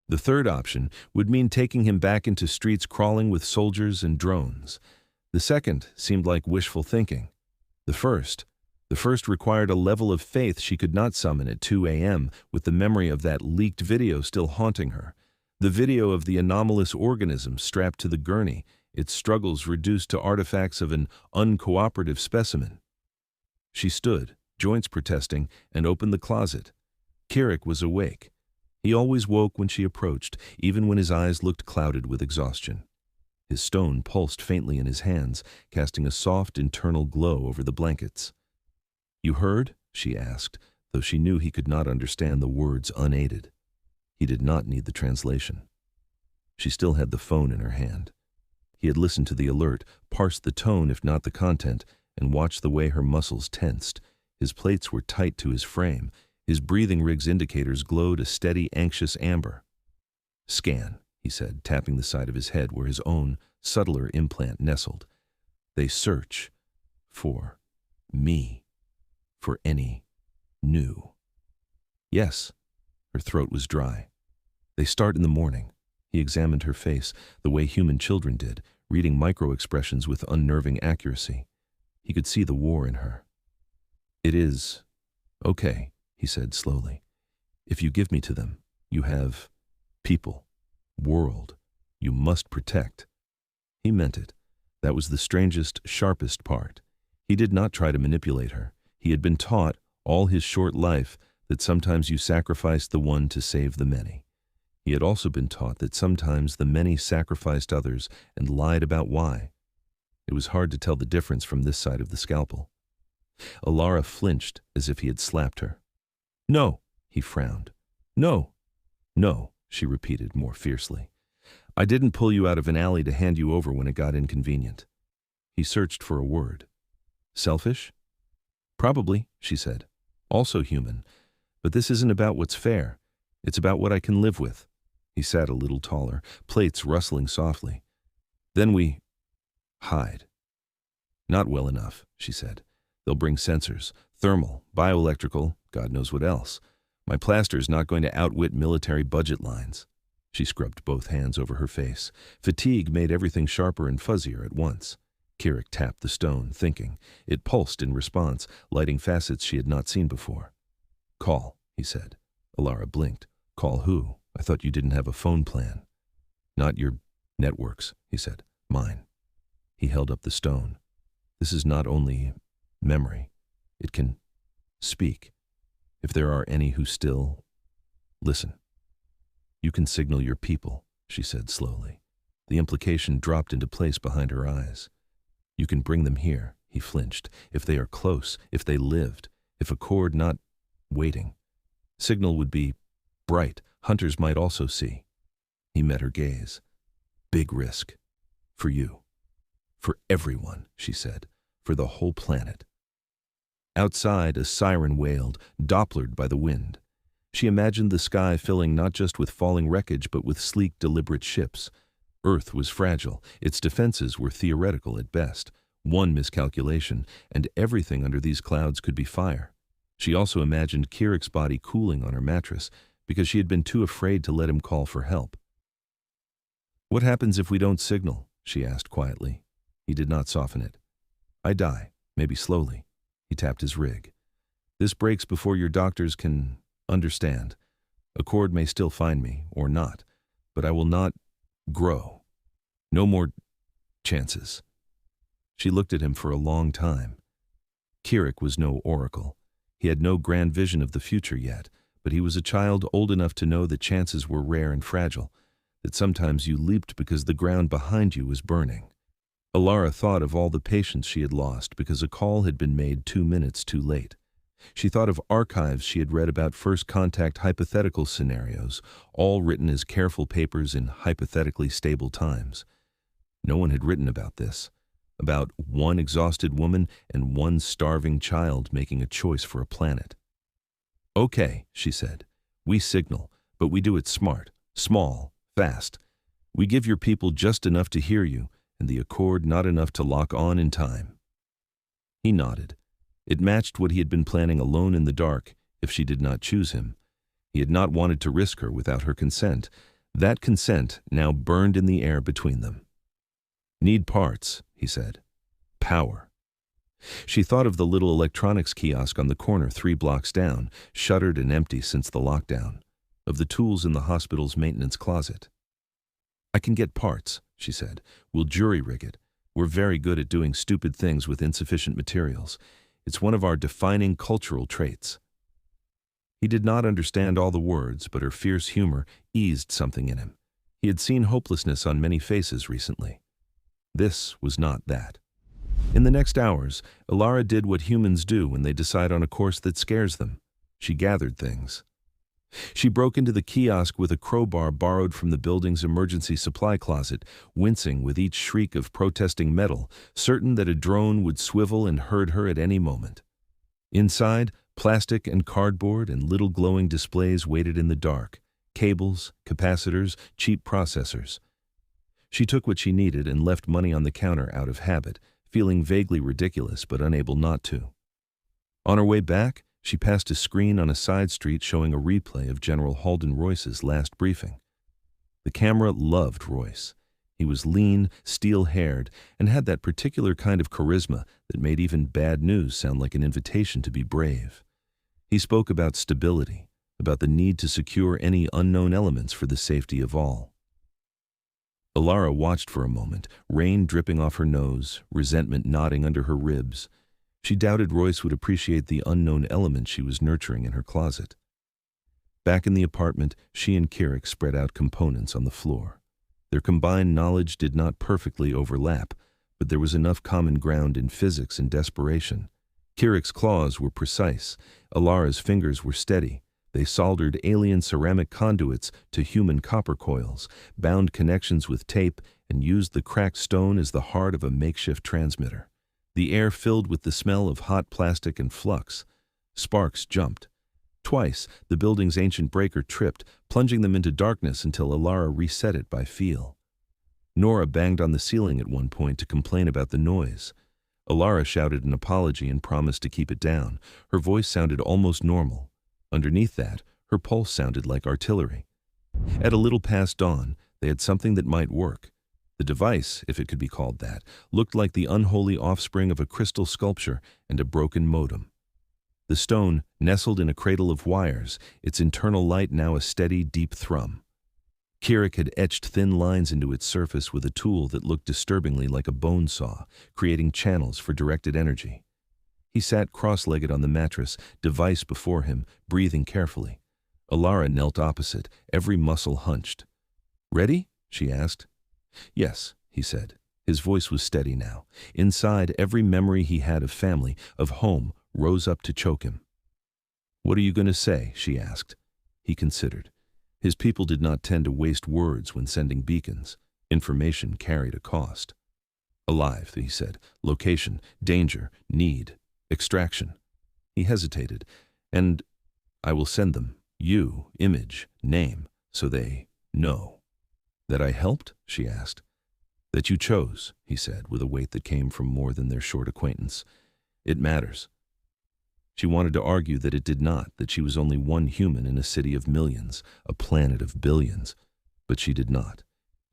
The third option would mean taking him back into streets crawling with soldiers and drones. The second seemed like wishful thinking. The first required a level of faith she could not summon at 2 a.m. with the memory of that leaked video still haunting her. The video of the anomalous organism strapped to the gurney, its struggles reduced to artifacts of an uncooperative specimen. She stood, joints protesting, and opened the closet. Kirik was awake. He always woke when she approached, even when his eyes looked clouded with exhaustion. His stone pulsed faintly in his hands, casting a soft internal glow over the blankets. "You heard?" she asked, though she knew he could not understand the words unaided. He did not need the translation. She still had the phone in her hand. He had listened to the alert, parsed the tone if not the content, and watched the way her muscles tensed. His plates were tight to his frame. His breathing rig's indicators glowed a steady, anxious amber. "Scan," he said, tapping the side of his head where his own, subtler implant nestled. "They search for me, for any new." "Yes." Her throat was dry. "They start in the morning." He examined her face, the way human children did, reading micro-expressions with unnerving accuracy. He could see the war in her. "It is okay," he said slowly. "If you give me to them, you have people, world, you must protect." He meant it. That was the strangest, sharpest part. He did not try to manipulate her. He had been taught, all his short life, that sometimes you sacrifice the one to save the many. He had also been taught that sometimes the many sacrificed others and lied about why. It was hard to tell the difference from this side of the scalpel. Elara flinched as if he had slapped her. "No," he frowned. "No, no," she repeated more fiercely. "I didn't pull you out of an alley to hand you over when it got inconvenient." He searched for a word. "Selfish?" "Probably," she said. "Also human. But this isn't about what's fair. It's about what I can live with." He sat a little taller, plates rustling softly. "Then we hide." "Not well enough," she said. "They'll bring sensors, thermal, bioelectrical, God knows what else. My plaster's not going to outwit military budget lines." She scrubbed both hands over her face. Fatigue made everything sharper and fuzzier at once. Kirik tapped the stone, thinking. It pulsed in response, lighting facets she had not seen before. "Call," he said. Elara blinked. "Call who? I thought you didn't have a phone plan." "Not your networks," he said. "Mine." He held up the stone. "This is not only memory. It can speak. If there are any who still listen. You can signal your people," she said slowly. The implication dropped into place behind her eyes. "You can bring them here," he flinched. "If they are close, if they lived, if a cord not waiting. Signal would be bright. Hunters might also see." He met her gaze. "Big risk. For you. For everyone," she said. "For the whole planet." Outside, a siren wailed, dopplered by the wind. She imagined the sky filling not just with falling wreckage but with sleek, deliberate ships. Earth was fragile. Its defenses were theoretical at best. One miscalculation, and everything under these clouds could be fire. She also imagined Kirik's body cooling on her mattress because she had been too afraid to let him call for help. "What happens if we don't signal?" she asked quietly. He did not soften it. "I die, maybe slowly." He tapped his rig. "This breaks before your doctors can understand. A cord may still find me, or not, but I will not grow. No more chances." She looked at him for a long time. Kirik was no oracle. He had no grand vision of the future yet, but he was a child old enough to know that chances were rare and fragile, that sometimes you leaped because the ground behind you was burning. Elara thought of all the patience she had lost because a call had been made 2 minutes too late. She thought of archives she had read about first contact hypothetical scenarios, all written as careful papers in hypothetically stable times. No one had written about this, about one exhausted woman and one starving child making a choice for a planet. "Okay," she said, "we signal, but we do it smart, small, fast. We give your people just enough to hear you, and the accord not enough to lock on in time." He nodded. It matched what he had been planning alone in the dark, if she did not choose him. He had not wanted to risk her without her consent. That consent now burned in the air between them. "Need parts," he said. "Power." She thought of the little electronics kiosk on the corner 3 blocks down, shuttered and empty since the lockdown, of the tools in the hospital's maintenance closet. "I can get parts," she said. "We'll jury-rig it. We're very good at doing stupid things with insufficient materials. It's one of our defining cultural traits." He did not understand all the words, but her fierce humor eased something in him. He had seen hopelessness on many faces recently. This was not that. In the next hours, Elara did what humans do when they decide on a course that scares them. She gathered things. She broke into the kiosk with a crowbar borrowed from the building's emergency supply closet, wincing with each shriek of protesting metal, certain that a drone would swivel and herd her at any moment. Inside, plastic and cardboard and little glowing displays waited in the dark, cables, capacitors, cheap processors. She took what she needed and left money on the counter out of habit, feeling vaguely ridiculous but unable not to. On her way back, she passed a screen on a side street showing a replay of General Halden Royce's last briefing. The camera loved Royce. He was lean, steel-haired, and had that particular kind of charisma that made even bad news sound like an invitation to be brave. He spoke about stability, about the need to secure any unknown elements for the safety of all. Elara watched for a moment, rain dripping off her nose, resentment knotting under her ribs. She doubted Royce would appreciate the unknown element she was nurturing in her closet. Back in the apartment, she and Kirik spread out components on the floor. Their combined knowledge did not perfectly overlap, but there was enough common ground in physics and desperation. Kirik's claws were precise. Elara's fingers were steady. They soldered alien ceramic conduits to human copper coils, bound connections with tape, and used the cracked stone as the heart of a makeshift transmitter. The air filled with the smell of hot plastic and flux. Sparks jumped. Twice, the building's ancient breaker tripped, plunging them into darkness until Elara reset it by feel. Nora banged on the ceiling at one point to complain about the noise. Elara shouted an apology and promised to keep it down. Her voice sounded almost normal. Underneath that, her pulse sounded like artillery. At a little past dawn, they had something that might work. The device, if it could be called that, looked like the unholy offspring of a crystal sculpture and a broken modem. The stone nestled in a cradle of wires, its internal light now a steady, deep thrum. Kirik had etched thin lines into its surface with a tool that looked disturbingly like a bone saw, creating channels for directed energy. He sat cross-legged on the mattress, device before him, breathing carefully. Elara knelt opposite, every muscle hunched. "Ready?" she asked. "Yes," he said. His voice was steady now. Inside, every memory he had of family, of home, rose up to choke him. "What are you going to say?" she asked. He considered. His people did not tend to waste words when sending beacons. Information carried a cost. "Alive," he said. "Location, danger, need, extraction." He hesitated. "And I will send them. You, image, name, so they know." "That I helped?" she asked. "That you chose," he said, with a weight that came from more than their short acquaintance. "It matters." She wanted to argue that it did not, that she was only one human in a city of millions, a planet of billions. But she did not.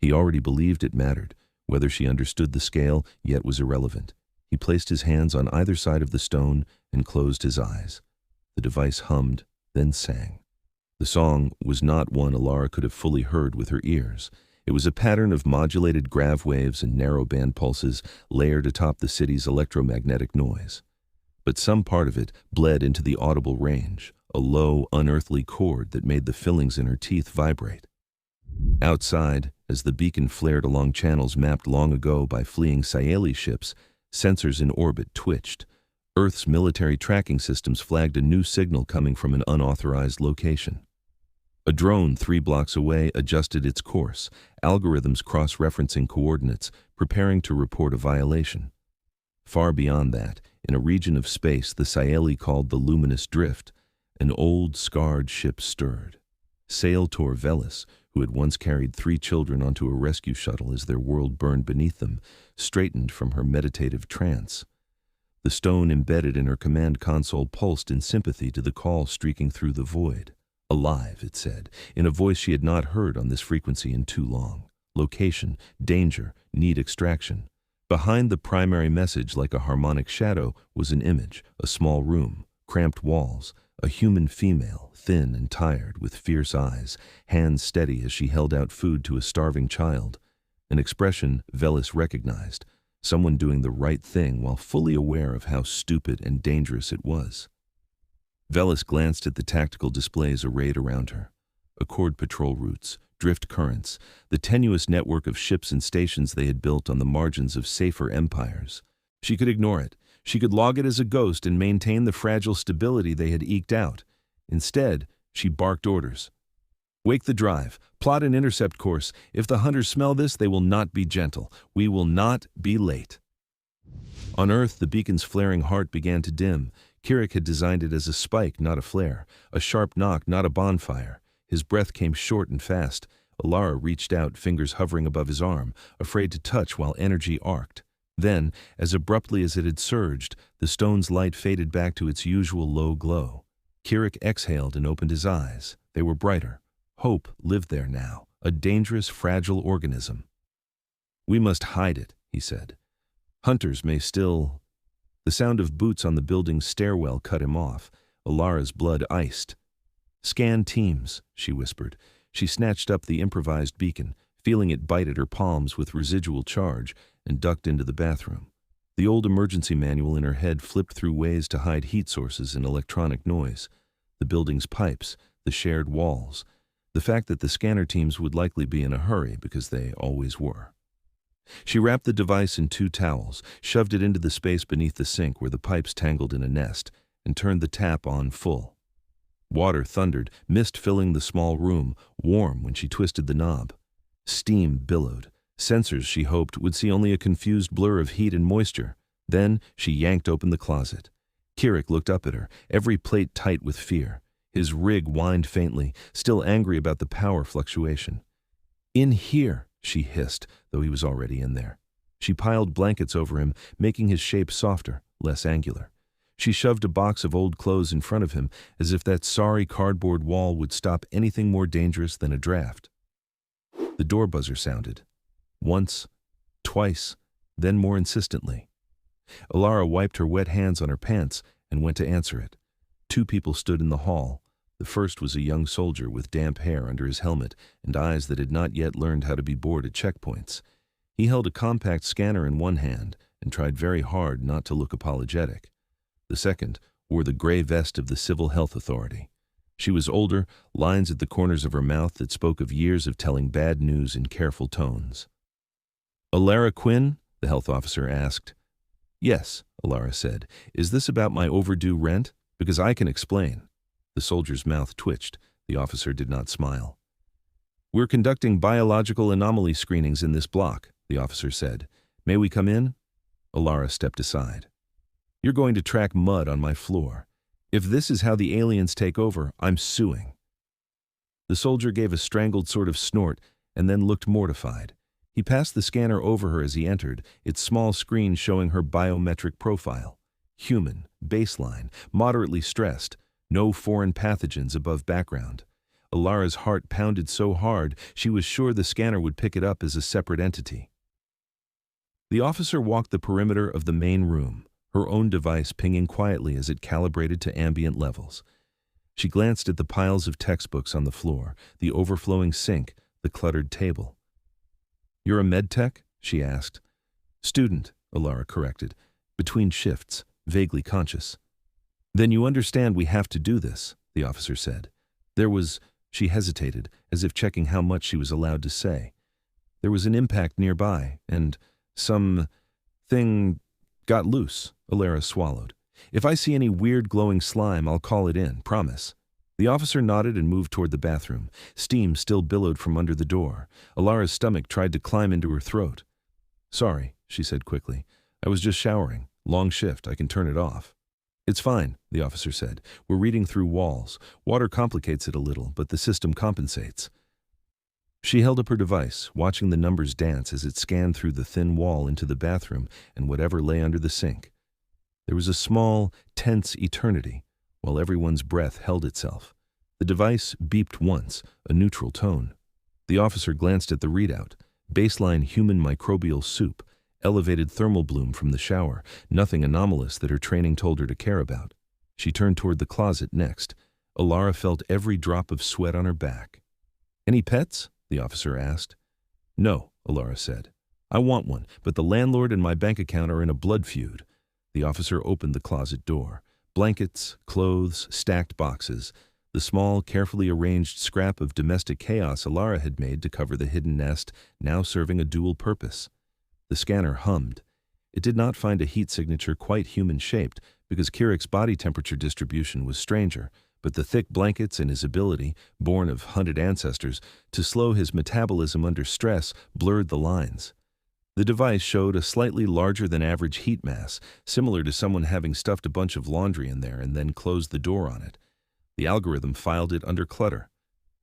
He already believed it mattered. Whether she understood the scale yet was irrelevant. He placed his hands on either side of the stone and closed his eyes. The device hummed, then sang. The song was not one Elara could have fully heard with her ears. It was a pattern of modulated grav waves and narrow-band pulses layered atop the city's electromagnetic noise. But some part of it bled into the audible range, a low, unearthly chord that made the fillings in her teeth vibrate. Outside, as the beacon flared along channels mapped long ago by fleeing Sayeli ships, sensors in orbit twitched. Earth's military tracking systems flagged a new signal coming from an unauthorized location. A drone 3 blocks away adjusted its course, algorithms cross-referencing coordinates, preparing to report a violation. Far beyond that, in a region of space the Sayeli called the Luminous Drift, an old, scarred ship stirred. Sail Tor Velis, who had once carried 3 children onto a rescue shuttle as their world burned beneath them, straightened from her meditative trance. The stone embedded in her command console pulsed in sympathy to the call streaking through the void. Alive, it said, in a voice she had not heard on this frequency in too long. Location, danger, need extraction. Behind the primary message, like a harmonic shadow, was an image, a small room, cramped walls, a human female, thin and tired, with fierce eyes, hands steady as she held out food to a starving child. An expression Velis recognized, someone doing the right thing while fully aware of how stupid and dangerous it was. Velis glanced at the tactical displays arrayed around her. Accord patrol routes, drift currents, the tenuous network of ships and stations they had built on the margins of safer empires. She could ignore it. She could log it as a ghost and maintain the fragile stability they had eked out. Instead, she barked orders. Wake the drive. Plot an intercept course. If the hunters smell this, they will not be gentle. We will not be late. On Earth, the beacon's flaring heart began to dim. Kirik had designed it as a spike, not a flare. A sharp knock, not a bonfire. His breath came short and fast. Elara reached out, fingers hovering above his arm, afraid to touch while energy arced. Then, as abruptly as it had surged, the stone's light faded back to its usual low glow. Kirik exhaled and opened his eyes. They were brighter. Hope lived there now, a dangerous, fragile organism. We must hide it, he said. Hunters may still... The sound of boots on the building's stairwell cut him off. Elara's blood iced. Scan teams, she whispered. She snatched up the improvised beacon, feeling it bite at her palms with residual charge, and ducked into the bathroom. The old emergency manual in her head flipped through ways to hide heat sources and electronic noise. The building's pipes, the shared walls, the fact that the scanner teams would likely be in a hurry because they always were. She wrapped the device in 2 towels, shoved it into the space beneath the sink where the pipes tangled in a nest, and turned the tap on full. Water thundered, mist filling the small room, warm when she twisted the knob. Steam billowed. Sensors, she hoped, would see only a confused blur of heat and moisture. Then she yanked open the closet. Kirik looked up at her, every plate tight with fear. His rig whined faintly, still angry about the power fluctuation. "In here," she hissed, though he was already in there. She piled blankets over him, making his shape softer, less angular. She shoved a box of old clothes in front of him, as if that sorry cardboard wall would stop anything more dangerous than a draft. The door buzzer sounded. Once, twice, then more insistently. Elara wiped her wet hands on her pants and went to answer it. 2 people stood in the hall. The first was a young soldier with damp hair under his helmet and eyes that had not yet learned how to be bored at checkpoints. He held a compact scanner in one hand and tried very hard not to look apologetic. The second wore the gray vest of the Civil Health Authority. She was older, lines at the corners of her mouth that spoke of years of telling bad news in careful tones. "Elara Quinn?" the health officer asked. "Yes," Elara said. "Is this about my overdue rent? Because I can explain." The soldier's mouth twitched. The officer did not smile. "We're conducting biological anomaly screenings in this block," the officer said. "May we come in?" Elara stepped aside. "You're going to track mud on my floor. If this is how the aliens take over, I'm suing." The soldier gave a strangled sort of snort and then looked mortified. He passed the scanner over her as he entered, its small screen showing her biometric profile. Human, baseline, moderately stressed, no foreign pathogens above background. Elara's heart pounded so hard she was sure the scanner would pick it up as a separate entity. The officer walked the perimeter of the main room, her own device pinging quietly as it calibrated to ambient levels. She glanced at the piles of textbooks on the floor, the overflowing sink, the cluttered table. "You're a medtech?" she asked. "Student," Elara corrected, between shifts, vaguely conscious. "Then you understand we have to do this," the officer said. She hesitated, as if checking how much she was allowed to say. "There was an impact nearby, and thing got loose," Elara swallowed. "If I see any weird glowing slime, I'll call it in, promise." The officer nodded and moved toward the bathroom. Steam still billowed from under the door. Elara's stomach tried to climb into her throat. "Sorry," she said quickly. "I was just showering. Long shift, I can turn it off." "It's fine," the officer said. "We're reading through walls. Water complicates it a little, but the system compensates." She held up her device, watching the numbers dance as it scanned through the thin wall into the bathroom and whatever lay under the sink. There was a small, tense eternity, while everyone's breath held itself. The device beeped once, a neutral tone. The officer glanced at the readout. Baseline human microbial soup, elevated thermal bloom from the shower, nothing anomalous that her training told her to care about. She turned toward the closet next. Elara felt every drop of sweat on her back. "Any pets?" the officer asked. "No," Elara said. "I want one, but the landlord and my bank account are in a blood feud." The officer opened the closet door. Blankets, clothes, stacked boxes. The small, carefully arranged scrap of domestic chaos Elara had made to cover the hidden nest, now serving a dual purpose. The scanner hummed. It did not find a heat signature quite human-shaped, because Kirik's body temperature distribution was stranger, but the thick blankets and his ability, born of hunted ancestors, to slow his metabolism under stress blurred the lines. The device showed a slightly larger-than-average heat mass, similar to someone having stuffed a bunch of laundry in there and then closed the door on it. The algorithm filed it under clutter.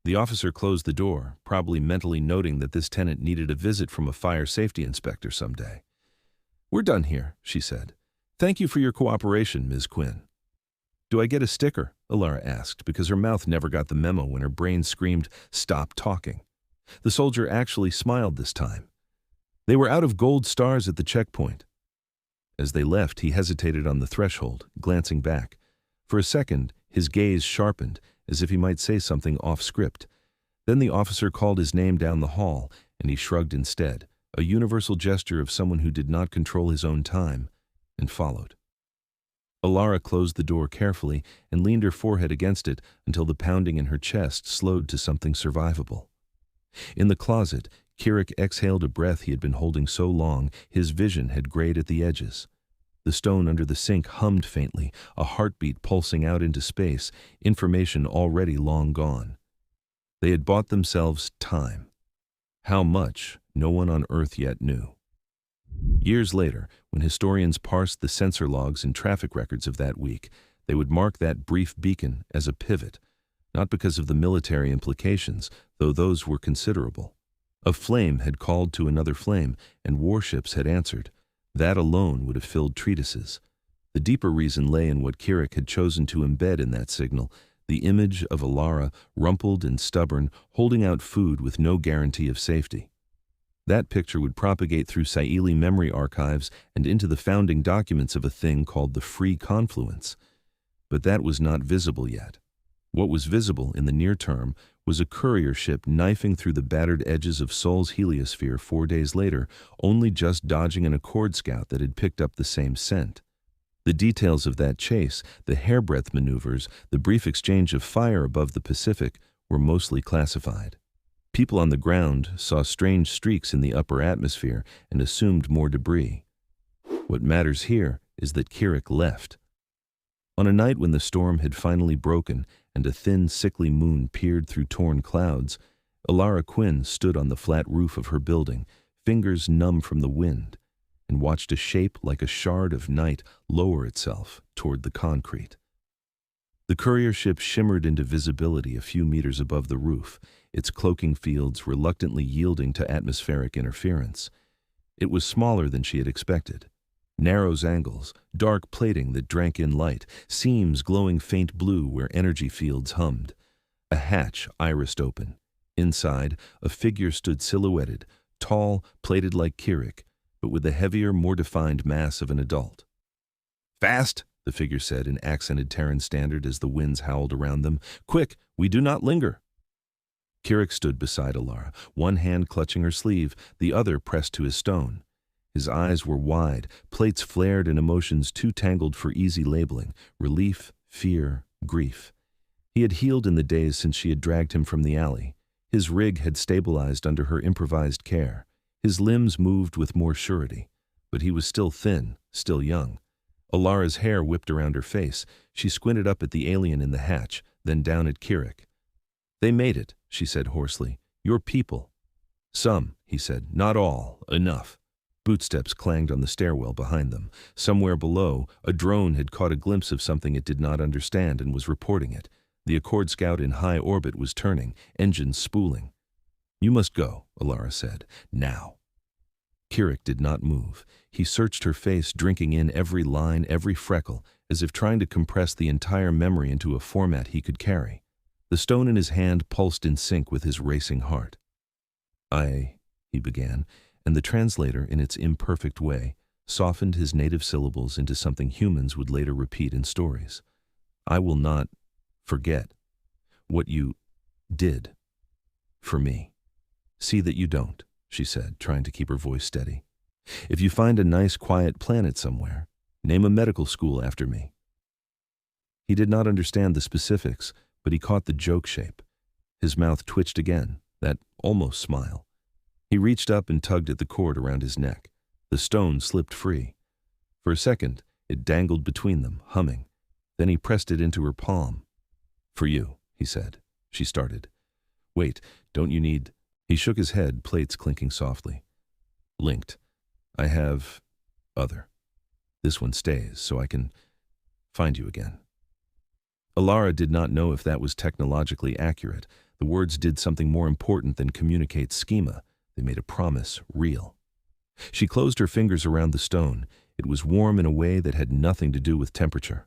The officer closed the door, probably mentally noting that this tenant needed a visit from a fire safety inspector someday. "We're done here," she said. "Thank you for your cooperation, Ms. Quinn." "Do I get a sticker?" Elara asked, because her mouth never got the memo when her brain screamed, "Stop talking." The soldier actually smiled this time. They were out of gold stars at the checkpoint. As they left, he hesitated on the threshold, glancing back. For a second, his gaze sharpened, as if he might say something off-script. Then the officer called his name down the hall, and he shrugged instead, a universal gesture of someone who did not control his own time, and followed. Elara closed the door carefully and leaned her forehead against it until the pounding in her chest slowed to something survivable. In the closet, Kirik exhaled a breath he had been holding so long his vision had grayed at the edges. The stone under the sink hummed faintly, a heartbeat pulsing out into space, information already long gone. They had bought themselves time. How much, no one on Earth yet knew. Years later, when historians parsed the sensor logs and traffic records of that week, they would mark that brief beacon as a pivot, not because of the military implications, though those were considerable. A flame had called to another flame, and warships had answered. That alone would have filled treatises. The deeper reason lay in what Kirik had chosen to embed in that signal, the image of Elara, rumpled and stubborn, holding out food with no guarantee of safety. That picture would propagate through Saili memory archives and into the founding documents of a thing called the Free Confluence. But that was not visible yet. What was visible in the near term was a courier ship knifing through the battered edges of Sol's heliosphere 4 days later, only just dodging an Accord scout that had picked up the same scent. The details of that chase, the hairbreadth maneuvers, the brief exchange of fire above the Pacific, were mostly classified. People on the ground saw strange streaks in the upper atmosphere and assumed more debris. What matters here is that Kirik left. On a night when the storm had finally broken and a thin, sickly moon peered through torn clouds, Elara Quinn stood on the flat roof of her building, fingers numb from the wind, and watched a shape like a shard of night lower itself toward the concrete. The courier ship shimmered into visibility a few meters above the roof, its cloaking fields reluctantly yielding to atmospheric interference. It was smaller than she had expected. Narrow angles, dark plating that drank in light, seams glowing faint blue where energy fields hummed. A hatch irised open. Inside, a figure stood silhouetted, tall, plated like Kirik, but with the heavier, more defined mass of an adult. "Fast," the figure said in accented Terran standard as the winds howled around them. "Quick, we do not linger." Kirik stood beside Elara, one hand clutching her sleeve, the other pressed to his stone. His eyes were wide, plates flared in emotions too tangled for easy labeling: relief, fear, grief. He had healed in the days since she had dragged him from the alley. His rig had stabilized under her improvised care. His limbs moved with more surety. But he was still thin, still young. Alara's hair whipped around her face. She squinted up at the alien in the hatch, then down at Kirik. "They made it," she said hoarsely. "Your people." "Some," he said. "Not all. Enough." Bootsteps clanged on the stairwell behind them. Somewhere below, a drone had caught a glimpse of something it did not understand and was reporting it. The Accord Scout in high orbit was turning, engines spooling. "You must go," Elara said. "Now." Kirik did not move. He searched her face, drinking in every line, every freckle, as if trying to compress the entire memory into a format he could carry. The stone in his hand pulsed in sync with his racing heart. He began, and the translator, in its imperfect way, softened his native syllables into something humans would later repeat in stories. "I will not forget what you did for me. See that you don't," she said, trying to keep her voice steady. "If you find a nice, quiet planet somewhere, name a medical school after me." He did not understand the specifics, but he caught the joke shape. His mouth twitched again, that almost smile. He reached up and tugged at the cord around his neck. The stone slipped free. For a second, it dangled between them, humming. Then he pressed it into her palm. "For you," he said. She started. "Wait, don't you need—" He shook his head, plates clinking softly. "Linked. I have other. This one stays, so I can find you again." Elara did not know if that was technologically accurate. The words did something more important than communicate schema. They made a promise real. She closed her fingers around the stone. It was warm in a way that had nothing to do with temperature.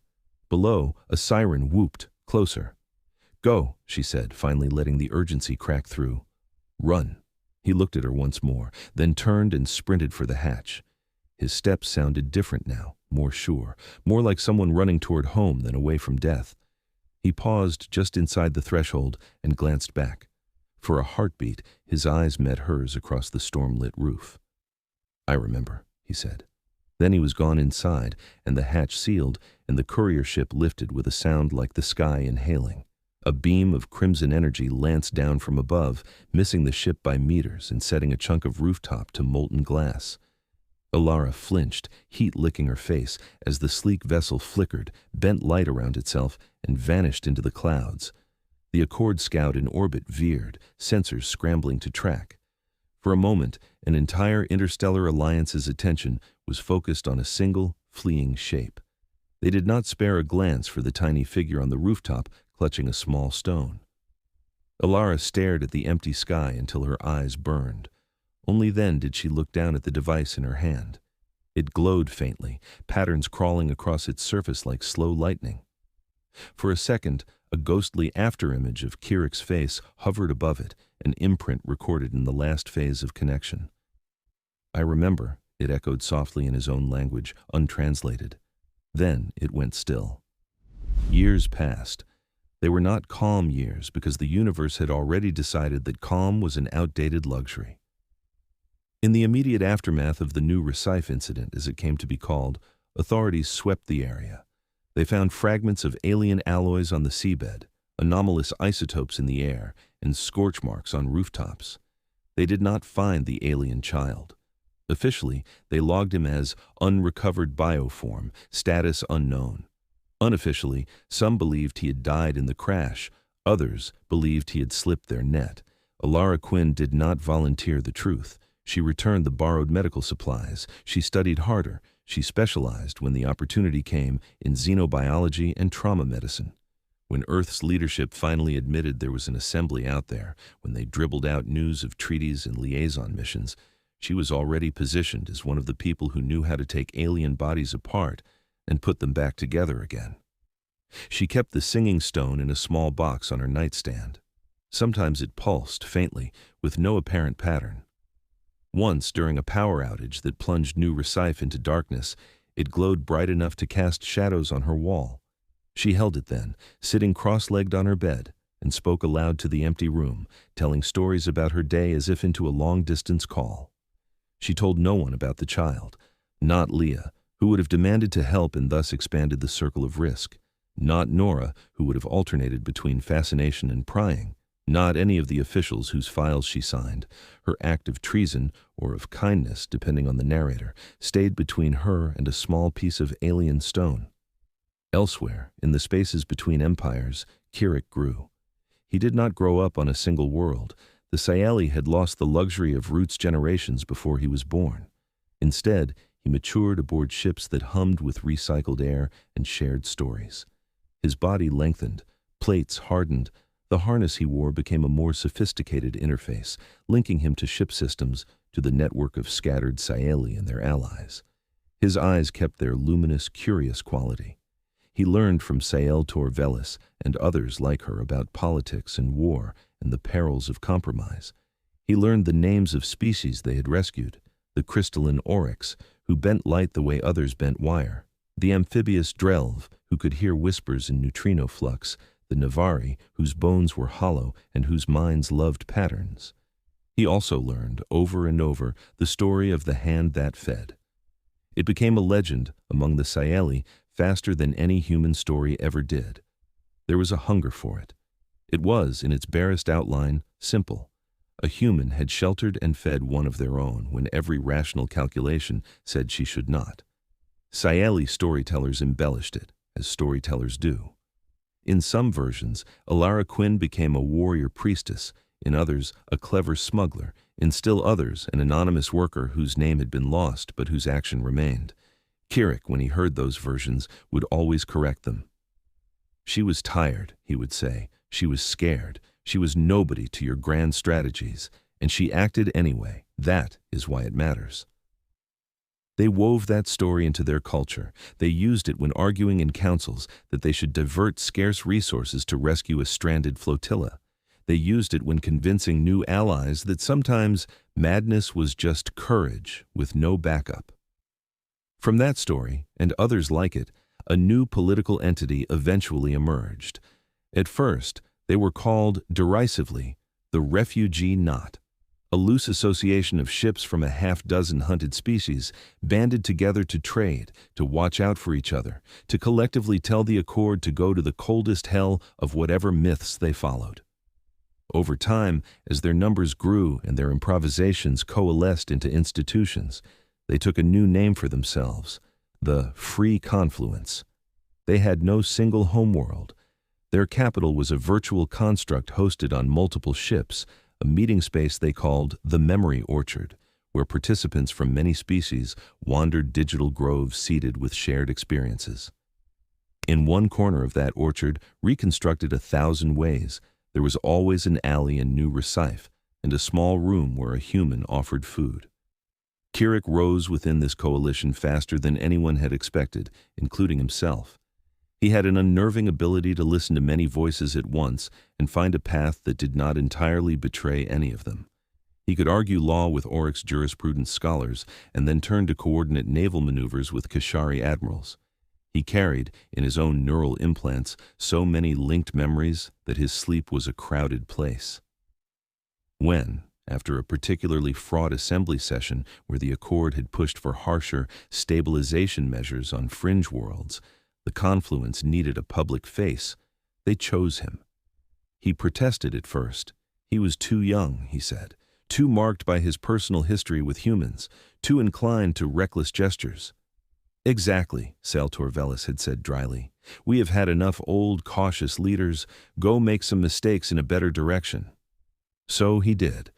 Below, a siren whooped, closer. "Go," she said, finally letting the urgency crack through. "Run." He looked at her once more, then turned and sprinted for the hatch. His steps sounded different now, more sure, more like someone running toward home than away from death. He paused just inside the threshold and glanced back. For a heartbeat, his eyes met hers across the storm-lit roof. "I remember," he said. Then he was gone inside, and the hatch sealed, and the courier ship lifted with a sound like the sky inhaling. A beam of crimson energy lanced down from above, missing the ship by meters and setting a chunk of rooftop to molten glass. Elara flinched, heat licking her face, as the sleek vessel flickered, bent light around itself, and vanished into the clouds. The Accord Scout in orbit veered, sensors scrambling to track. For a moment, an entire interstellar alliance's attention was focused on a single, fleeing shape. They did not spare a glance for the tiny figure on the rooftop clutching a small stone. Elara stared at the empty sky until her eyes burned. Only then did she look down at the device in her hand. It glowed faintly, patterns crawling across its surface like slow lightning. For a second, a ghostly afterimage of Kirik's face hovered above it, an imprint recorded in the last phase of connection. "I remember," it echoed softly in his own language, untranslated. Then it went still. Years passed. They were not calm years because the universe had already decided that calm was an outdated luxury. In the immediate aftermath of the new Recife incident, as it came to be called, authorities swept the area. They found fragments of alien alloys on the seabed, anomalous isotopes in the air, and scorch marks on rooftops. They did not find the alien child. Officially, they logged him as unrecovered bioform, status unknown. Unofficially, some believed he had died in the crash. Others believed he had slipped their net. Elara Quinn did not volunteer the truth. She returned the borrowed medical supplies. She studied harder. She specialized, when the opportunity came, in xenobiology and trauma medicine. When Earth's leadership finally admitted there was an assembly out there, when they dribbled out news of treaties and liaison missions, she was already positioned as one of the people who knew how to take alien bodies apart and put them back together again. She kept the singing stone in a small box on her nightstand. Sometimes it pulsed faintly, with no apparent pattern. Once, during a power outage that plunged New Recife into darkness, it glowed bright enough to cast shadows on her wall. She held it then, sitting cross-legged on her bed, and spoke aloud to the empty room, telling stories about her day as if into a long-distance call. She told no one about the child, not Leah, who would have demanded to help and thus expanded the circle of risk, not Nora, who would have alternated between fascination and prying, not any of the officials whose files she signed. Her act of treason, or of kindness, depending on the narrator, stayed between her and a small piece of alien stone. Elsewhere, in the spaces between empires, Kirik grew. He did not grow up on a single world. The Sayali had lost the luxury of roots generations before he was born. Instead, he matured aboard ships that hummed with recycled air and shared stories. His body lengthened, plates hardened. The harness he wore became a more sophisticated interface, linking him to ship systems, to the network of scattered Sayali and their allies. His eyes kept their luminous, curious quality. He learned from Sael Torvelis and others like her about politics and war and the perils of compromise. He learned the names of species they had rescued, the crystalline oryx, who bent light the way others bent wire, the amphibious drelv, who could hear whispers in neutrino flux, the Navari, whose bones were hollow and whose minds loved patterns. He also learned, over and over, the story of the hand that fed. It became a legend among the Sayali faster than any human story ever did. There was a hunger for it. It was, in its barest outline, simple. A human had sheltered and fed one of their own when every rational calculation said she should not. Sayali storytellers embellished it, as storytellers do. In some versions, Elara Quinn became a warrior priestess, in others, a clever smuggler, in still others, an anonymous worker whose name had been lost but whose action remained. Kirik, when he heard those versions, would always correct them. She was tired, he would say. She was scared. She was nobody to your grand strategies, and she acted anyway. That is why it matters. They wove that story into their culture. They used it when arguing in councils that they should divert scarce resources to rescue a stranded flotilla. They used it when convincing new allies that sometimes madness was just courage with no backup. From that story, and others like it, a new political entity eventually emerged. At first, they were called, derisively, the Refugee Knot, a loose association of ships from a half-dozen hunted species banded together to trade, to watch out for each other, to collectively tell the Accord to go to the coldest hell of whatever myths they followed. Over time, as their numbers grew and their improvisations coalesced into institutions, they took a new name for themselves, the Free Confluence. They had no single homeworld. Their capital was a virtual construct hosted on multiple ships, a meeting space they called the Memory Orchard, where participants from many species wandered digital groves seeded with shared experiences. In one corner of that orchard, reconstructed 1,000 ways, there was always an alley in New Recife and a small room where a human offered food. Kirik rose within this coalition faster than anyone had expected, including himself. He had an unnerving ability to listen to many voices at once and find a path that did not entirely betray any of them. He could argue law with Oryx jurisprudence scholars and then turn to coordinate naval maneuvers with Kashari admirals. He carried, in his own neural implants, so many linked memories that his sleep was a crowded place. When, after a particularly fraught assembly session where the Accord had pushed for harsher stabilization measures on fringe worlds, the Confluence needed a public face, they chose him. He protested at first. He was too young, he said, too marked by his personal history with humans, too inclined to reckless gestures. Exactly, Sael Torvelis had said dryly. We have had enough old, cautious leaders. Go make some mistakes in a better direction. So he did.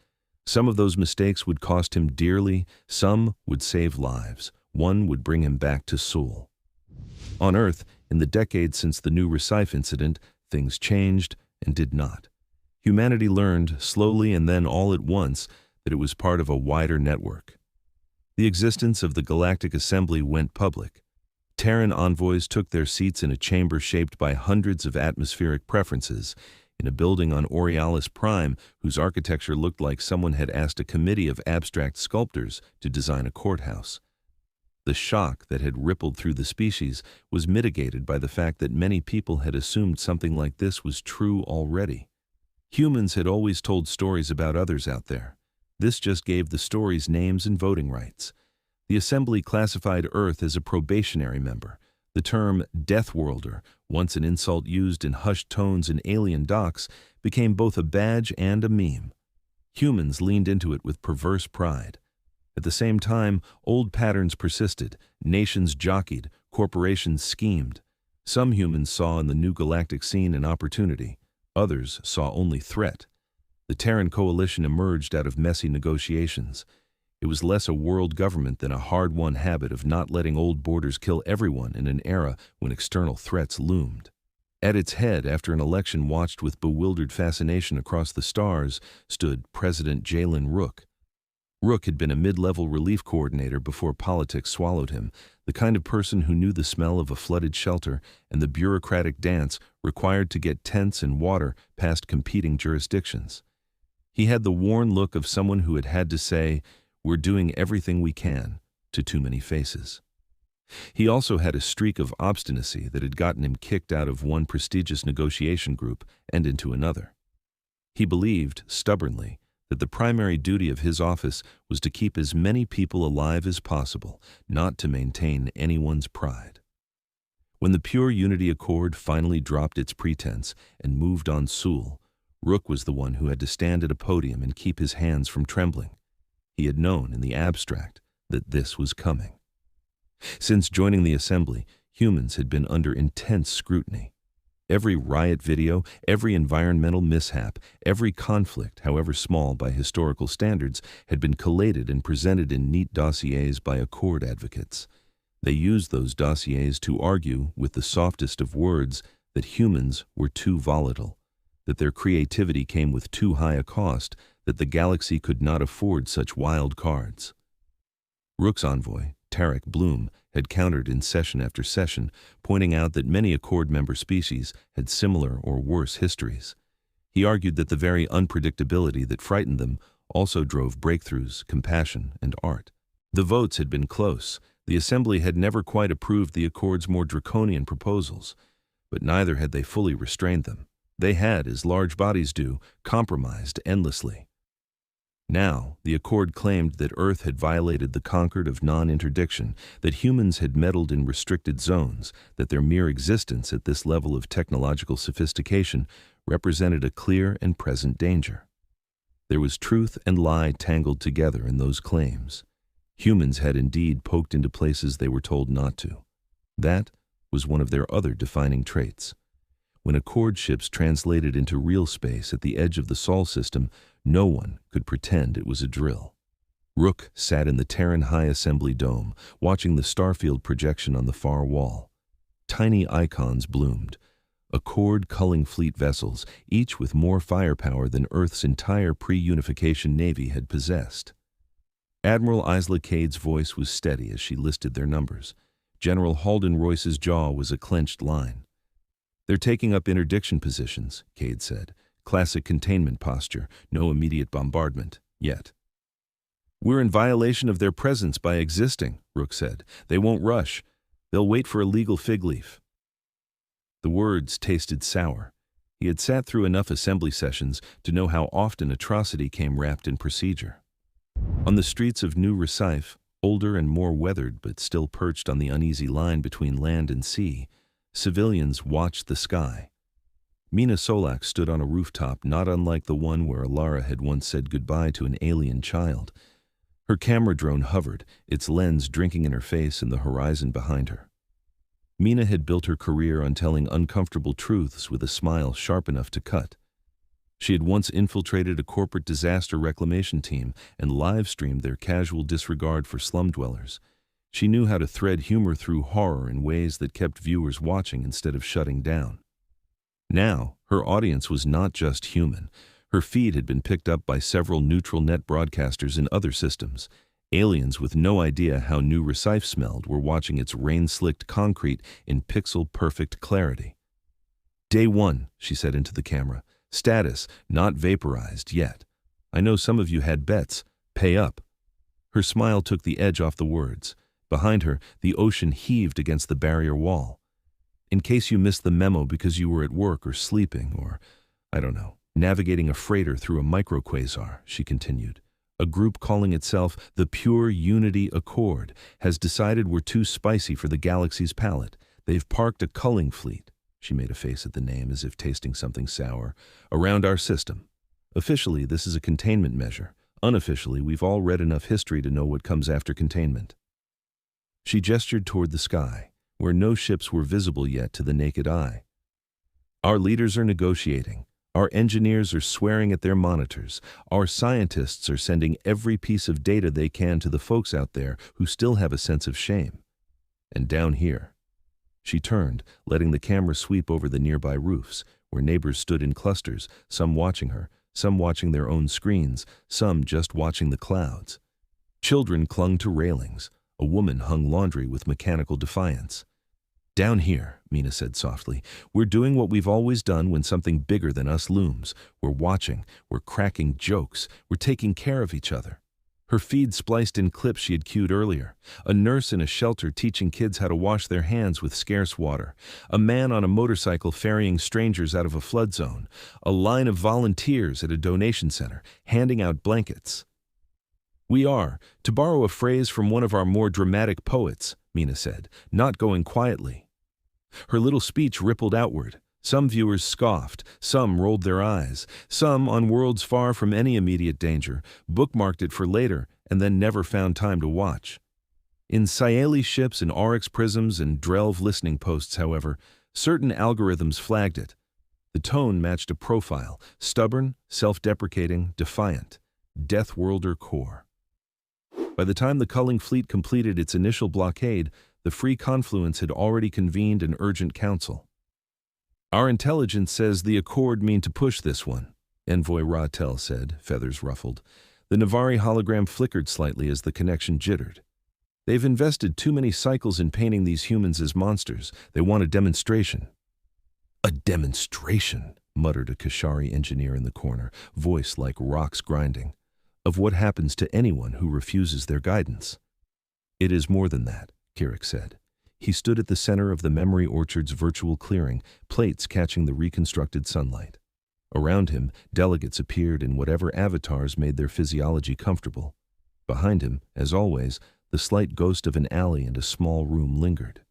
Some of those mistakes would cost him dearly, some would save lives. One would bring him back to Sul. On Earth, in the decades since the New Recife incident, things changed and did not. Humanity learned, slowly and then all at once, that it was part of a wider network. The existence of the Galactic Assembly went public. Terran envoys took their seats in a chamber shaped by hundreds of atmospheric preferences, in a building on Aurealis Prime whose architecture looked like someone had asked a committee of abstract sculptors to design a courthouse. The shock that had rippled through the species was mitigated by the fact that many people had assumed something like this was true already. Humans had always told stories about others out there. This just gave the stories names and voting rights. The Assembly classified Earth as a probationary member. The term deathworlder, once an insult used in hushed tones in alien docs, became both a badge and a meme. Humans leaned into it with perverse pride. At the same time, old patterns persisted, nations jockeyed, corporations schemed. Some humans saw in the new galactic scene an opportunity. Others saw only threat. The Terran coalition emerged out of messy negotiations. It was less a world government than a hard-won habit of not letting old borders kill everyone in an era when external threats loomed. At its head, after an election watched with bewildered fascination across the stars, stood President Jalen Rook. Rook had been a mid-level relief coordinator before politics swallowed him, the kind of person who knew the smell of a flooded shelter and the bureaucratic dance required to get tents and water past competing jurisdictions. He had the worn look of someone who had had to say, "We're doing everything we can," to too many faces. He also had a streak of obstinacy that had gotten him kicked out of one prestigious negotiation group and into another. He believed, stubbornly, that the primary duty of his office was to keep as many people alive as possible, not to maintain anyone's pride. When the Pure Unity Accord finally dropped its pretense and moved on Sul, Rook was the one who had to stand at a podium and keep his hands from trembling. He had known in the abstract that this was coming. Since joining the Assembly, humans had been under intense scrutiny. Every riot video, every environmental mishap, every conflict, however small by historical standards, had been collated and presented in neat dossiers by Accord advocates. They used those dossiers to argue, with the softest of words, that humans were too volatile, that their creativity came with too high a cost, that the galaxy could not afford such wild cards. Rook's envoy, Tarek Bloom, had countered in session after session, pointing out that many Accord member species had similar or worse histories. He argued that the very unpredictability that frightened them also drove breakthroughs, compassion, and art. The votes had been close. The Assembly had never quite approved the Accord's more draconian proposals, but neither had they fully restrained them. They had, as large bodies do, compromised endlessly. Now, the Accord claimed that Earth had violated the concord of non-interdiction, that humans had meddled in restricted zones, that their mere existence at this level of technological sophistication represented a clear and present danger. There was truth and lie tangled together in those claims. Humans had indeed poked into places they were told not to. That was one of their other defining traits. When Accord ships translated into real space at the edge of the Sol system, no one could pretend it was a drill. Rook sat in the Terran High Assembly dome, watching the starfield projection on the far wall. Tiny icons bloomed. Accord culling fleet vessels, each with more firepower than Earth's entire pre-unification navy had possessed. Admiral Isla Cade's voice was steady as she listed their numbers. General Halden Royce's jaw was a clenched line. "They're taking up interdiction positions," Cade said. "Classic containment posture, no immediate bombardment, yet." "We're in violation of their presence by existing," Rook said. "They won't rush. They'll wait for a legal fig leaf." The words tasted sour. He had sat through enough assembly sessions to know how often atrocity came wrapped in procedure. On the streets of New Recife, older and more weathered but still perched on the uneasy line between land and sea, civilians watched the sky. Mina Solak stood on a rooftop not unlike the one where Elara had once said goodbye to an alien child. Her camera drone hovered, its lens drinking in her face and the horizon behind her. Mina had built her career on telling uncomfortable truths with a smile sharp enough to cut. She had once infiltrated a corporate disaster reclamation team and live-streamed their casual disregard for slum dwellers. She knew how to thread humor through horror in ways that kept viewers watching instead of shutting down. Now, her audience was not just human. Her feed had been picked up by several neutral net broadcasters in other systems. Aliens with no idea how New Recife smelled were watching its rain-slicked concrete in pixel-perfect clarity. "Day 1, she said into the camera. "Status, not vaporized yet. I know some of you had bets. Pay up." Her smile took the edge off the words. Behind her, the ocean heaved against the barrier wall. In case you missed the memo because you were at work or sleeping or, I don't know, navigating a freighter through a microquasar, she continued, a group calling itself the Pure Unity Accord has decided we're too spicy for the galaxy's palate. They've parked a culling fleet, she made a face at the name as if tasting something sour, around our system. Officially, this is a containment measure. Unofficially, we've all read enough history to know what comes after containment. She gestured toward the sky, where no ships were visible yet to the naked eye. Our leaders are negotiating. Our engineers are swearing at their monitors. Our scientists are sending every piece of data they can to the folks out there who still have a sense of shame. And down here. She turned, letting the camera sweep over the nearby roofs, where neighbors stood in clusters, some watching her, some watching their own screens, some just watching the clouds. Children clung to railings. A woman hung laundry with mechanical defiance. Down here, Mina said softly, we're doing what we've always done when something bigger than us looms. We're watching, we're cracking jokes, we're taking care of each other. Her feed spliced in clips she had cued earlier. A nurse in a shelter teaching kids how to wash their hands with scarce water. A man on a motorcycle ferrying strangers out of a flood zone. A line of volunteers at a donation center, handing out blankets. We are, to borrow a phrase from one of our more dramatic poets, Mina said, not going quietly. Her little speech rippled outward. Some viewers scoffed, some rolled their eyes, some, on worlds far from any immediate danger, bookmarked it for later and then never found time to watch. In Sayeli ships and Oryx prisms and Drelv listening posts, however, certain algorithms flagged it. The tone matched a profile, stubborn, self-deprecating, defiant, deathworlder core. By the time the culling fleet completed its initial blockade, the Free Confluence had already convened an urgent council. Our intelligence says the Accord mean to push this one, Envoy Ratel said, feathers ruffled. The Navari hologram flickered slightly as the connection jittered. They've invested too many cycles in painting these humans as monsters. They want a demonstration. A demonstration, muttered a Kashari engineer in the corner, voice like rocks grinding, of what happens to anyone who refuses their guidance. It is more than that, Kirik said. He stood at the center of the memory orchard's virtual clearing, plates catching the reconstructed sunlight. Around him, delegates appeared in whatever avatars made their physiology comfortable. Behind him, as always, the slight ghost of an alley and a small room lingered.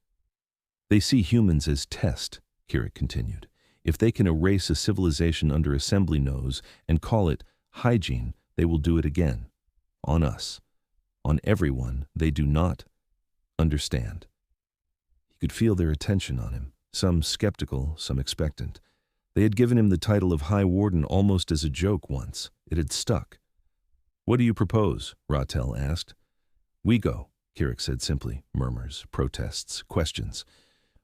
They see humans as test, Kirik continued. If they can erase a civilization under assembly nose and call it hygiene, they will do it again. On us. On everyone they do not understand. He could feel their attention on him, some skeptical, some expectant. They had given him the title of High Warden almost as a joke once. It had stuck. What do you propose? Ratel asked. We go, Kirik said simply. Murmurs, protests, questions.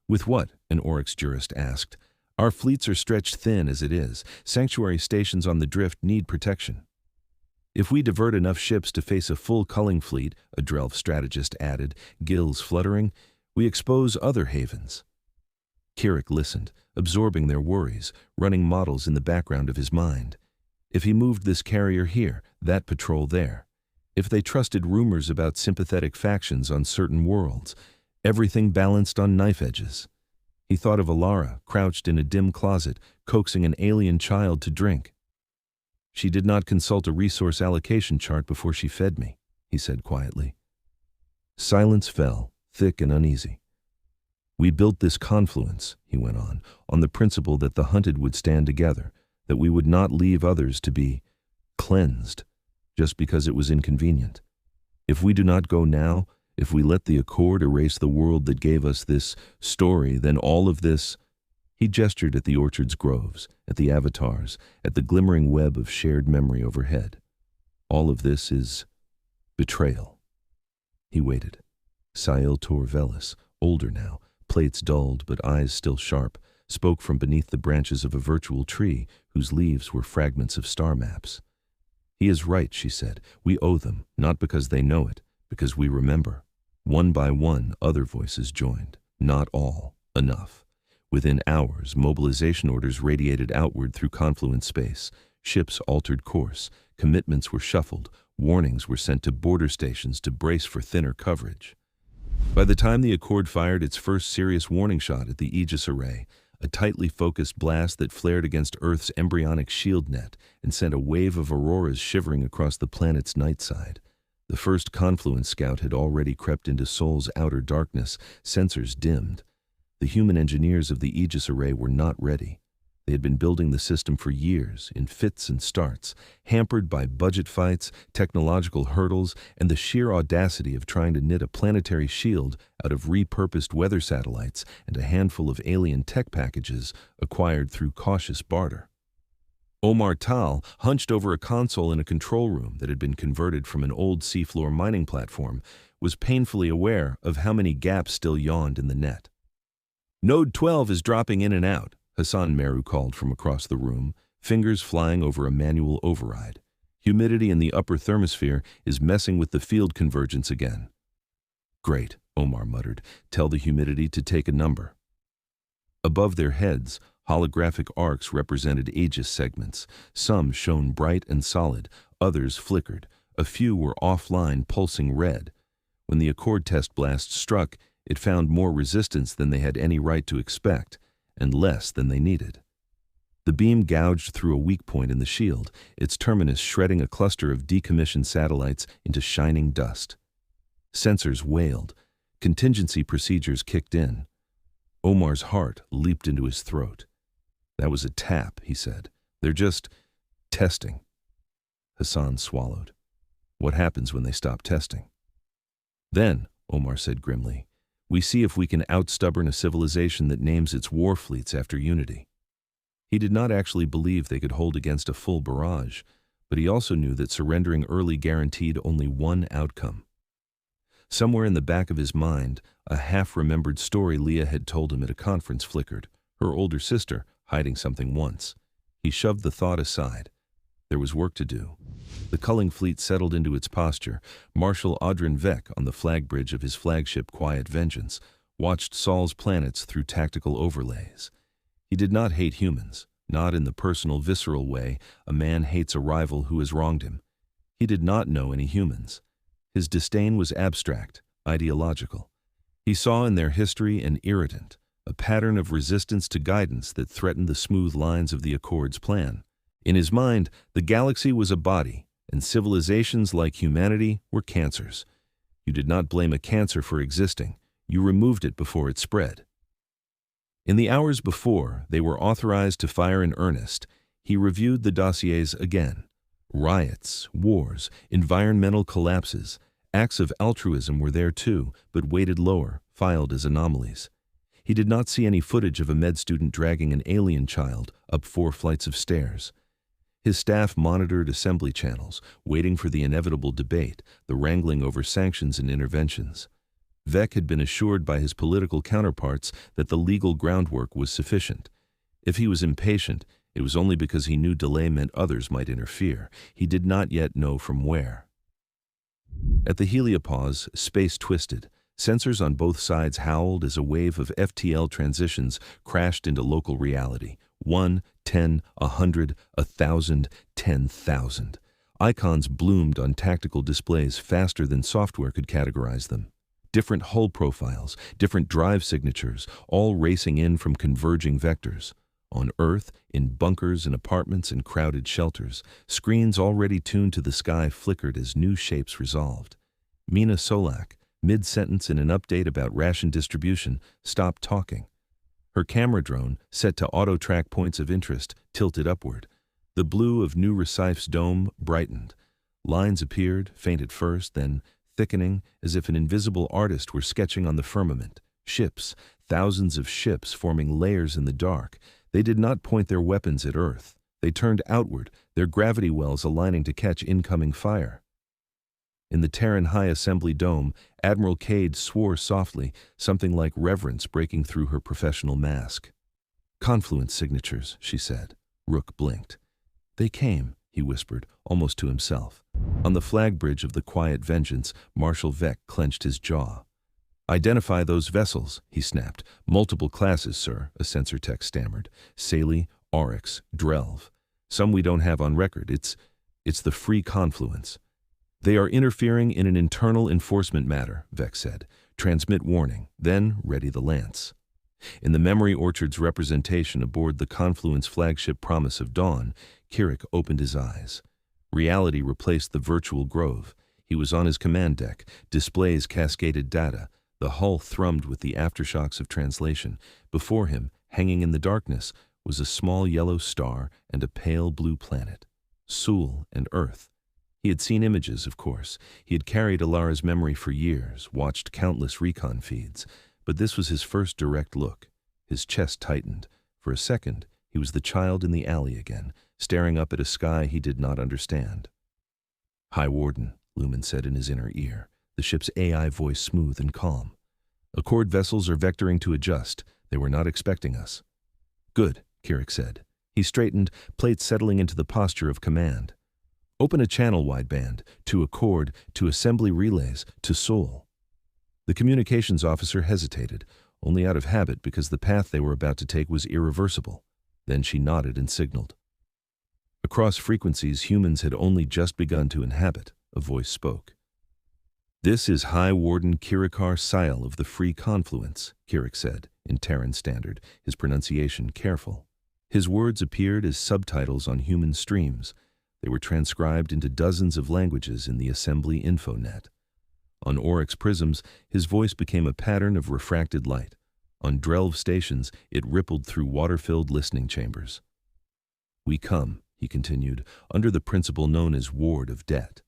With what? An Oryx jurist asked. Our fleets are stretched thin as it is. Sanctuary stations on the drift need protection. If we divert enough ships to face a full culling fleet, a Drelv strategist added, gills fluttering, we expose other havens. Kirik listened, absorbing their worries, running models in the background of his mind. If he moved this carrier here, that patrol there. If they trusted rumors about sympathetic factions on certain worlds, everything balanced on knife edges. He thought of Elara, crouched in a dim closet, coaxing an alien child to drink. She did not consult a resource allocation chart before she fed me, he said quietly. Silence fell, thick and uneasy. We built this confluence, he went on the principle that the hunted would stand together, that we would not leave others to be cleansed, just because it was inconvenient. If we do not go now, if we let the Accord erase the world that gave us this story, then all of this— He gestured at the orchard's groves, at the avatars, at the glimmering web of shared memory overhead. All of this is betrayal. He waited. Sael Torvelis, older now, plates dulled but eyes still sharp, spoke from beneath the branches of a virtual tree whose leaves were fragments of star maps. He is right, she said. We owe them, not because they know it, because we remember. One by one, other voices joined. Not all. Enough. Within hours, mobilization orders radiated outward through Confluence space. Ships altered course. Commitments were shuffled. Warnings were sent to border stations to brace for thinner coverage. By the time the Accord fired its first serious warning shot at the Aegis array, a tightly focused blast that flared against Earth's embryonic shield net and sent a wave of auroras shivering across the planet's night side. The first Confluence scout had already crept into Sol's outer darkness, sensors dimmed. The human engineers of the Aegis array were not ready. They had been building the system for years, in fits and starts, hampered by budget fights, technological hurdles, and the sheer audacity of trying to knit a planetary shield out of repurposed weather satellites and a handful of alien tech packages acquired through cautious barter. Omar Tal, hunched over a console in a control room that had been converted from an old seafloor mining platform, was painfully aware of how many gaps still yawned in the net. "Node 12 is dropping in and out," Hassan Meru called from across the room, fingers flying over a manual override. "Humidity in the upper thermosphere is messing with the field convergence again." "Great," Omar muttered. "Tell the humidity to take a number." Above their heads, holographic arcs represented Aegis segments. Some shone bright and solid, others flickered. A few were offline, pulsing red. When the Accord test blast struck, it found more resistance than they had any right to expect, and less than they needed. The beam gouged through a weak point in the shield, its terminus shredding a cluster of decommissioned satellites into shining dust. Sensors wailed. Contingency procedures kicked in. Omar's heart leaped into his throat. "That was a tap," he said. "They're just testing." Hassan swallowed. "What happens when they stop testing?" "Then," Omar said grimly, "we see if we can outstubborn a civilization that names its war fleets after unity." He did not actually believe they could hold against a full barrage, but he also knew that surrendering early guaranteed only one outcome. Somewhere in the back of his mind, a half-remembered story Leah had told him at a conference flickered, her older sister hiding something once. He shoved the thought aside. There was work to do. The culling fleet settled into its posture. Marshal Adrian Vekk, on the flag bridge of his flagship Quiet Vengeance, watched Sol's planets through tactical overlays. He did not hate humans, not in the personal, visceral way a man hates a rival who has wronged him. He did not know any humans. His disdain was abstract, ideological. He saw in their history an irritant, a pattern of resistance to guidance that threatened the smooth lines of the Accord's plan. In his mind, the galaxy was a body, and civilizations like humanity were cancers. You did not blame a cancer for existing. You removed it before it spread. In the hours before they were authorized to fire in earnest, he reviewed the dossiers again. Riots, wars, environmental collapses, acts of altruism were there too, but weighted lower, filed as anomalies. He did not see any footage of a med student dragging an alien child up 4 flights of stairs. His staff monitored assembly channels, waiting for the inevitable debate, the wrangling over sanctions and interventions. Vekk had been assured by his political counterparts that the legal groundwork was sufficient. If he was impatient, it was only because he knew delay meant others might interfere. He did not yet know from where. At the heliopause, space twisted. Sensors on both sides howled as a wave of FTL transitions crashed into local reality. 1, 10, 100, 1,000, 10,000. Icons bloomed on tactical displays faster than software could categorize them. Different hull profiles, different drive signatures, all racing in from converging vectors. On Earth, in bunkers and apartments and crowded shelters, screens already tuned to the sky flickered as new shapes resolved. Mina Solak, mid-sentence in an update about ration distribution, stopped talking. Her camera drone, set to auto-track points of interest, tilted upward. The blue of New Recife's dome brightened. Lines appeared, faint at first, then thickening, as if an invisible artist were sketching on the firmament. Ships, thousands of ships forming layers in the dark. They did not point their weapons at Earth. They turned outward, their gravity wells aligning to catch incoming fire. In the Terran High Assembly Dome, Admiral Cade swore softly, something like reverence breaking through her professional mask. "Confluence signatures," she said. Rook blinked. "They came," he whispered, almost to himself. On the flag bridge of the Quiet Vengeance, Marshal Vekk clenched his jaw. "Identify those vessels," he snapped. "Multiple classes, sir," a sensor tech stammered. "Saley, Oryx, Drelv. Some we don't have on record. It's the Free Confluence." "They are interfering in an internal enforcement matter," Vekk said. Transmit warning, then ready the lance. In the Memory Orchard's representation aboard the Confluence flagship Promise of Dawn, Kirik opened his eyes. Reality replaced the virtual grove. He was on his command deck, displays cascaded data. The hull thrummed with the aftershocks of translation. Before him, hanging in the darkness, was a small yellow star and a pale blue planet. Sul and Earth. He had seen images, of course. He had carried Elara's memory for years, watched countless recon feeds. But this was his first direct look. His chest tightened. For a second, he was the child in the alley again, staring up at a sky he did not understand. "High Warden," Lumen said in his inner ear, the ship's AI voice smooth and calm. "Accord vessels are vectoring to adjust. They were not expecting us." "Good," Kirik said. He straightened, plates settling into the posture of command. "Open a channel wideband, to Accord, to assembly relays, to Sul." The communications officer hesitated, only out of habit because the path they were about to take was irreversible. Then she nodded and signaled. Across frequencies humans had only just begun to inhabit, a voice spoke. "This is High Warden Kirikar Sile of the Free Confluence," Kirik said, in Terran Standard, his pronunciation careful. His words appeared as subtitles on human streams. They were transcribed into dozens of languages in the Assembly InfoNet. On Oryx prisms, his voice became a pattern of refracted light. On Drelv stations, it rippled through water-filled listening chambers. "We come," he continued, "under the principle known as Ward of Debt.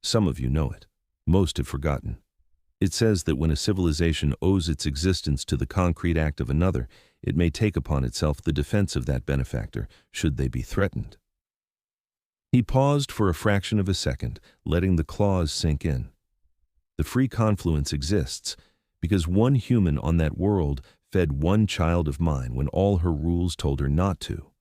Some of you know it. Most have forgotten. It says that when a civilization owes its existence to the concrete act of another, it may take upon itself the defense of that benefactor, should they be threatened." He paused for a fraction of a second, letting the clause sink in. The Free Confluence exists because one human on that world fed one child of mine when all her rules told her not to.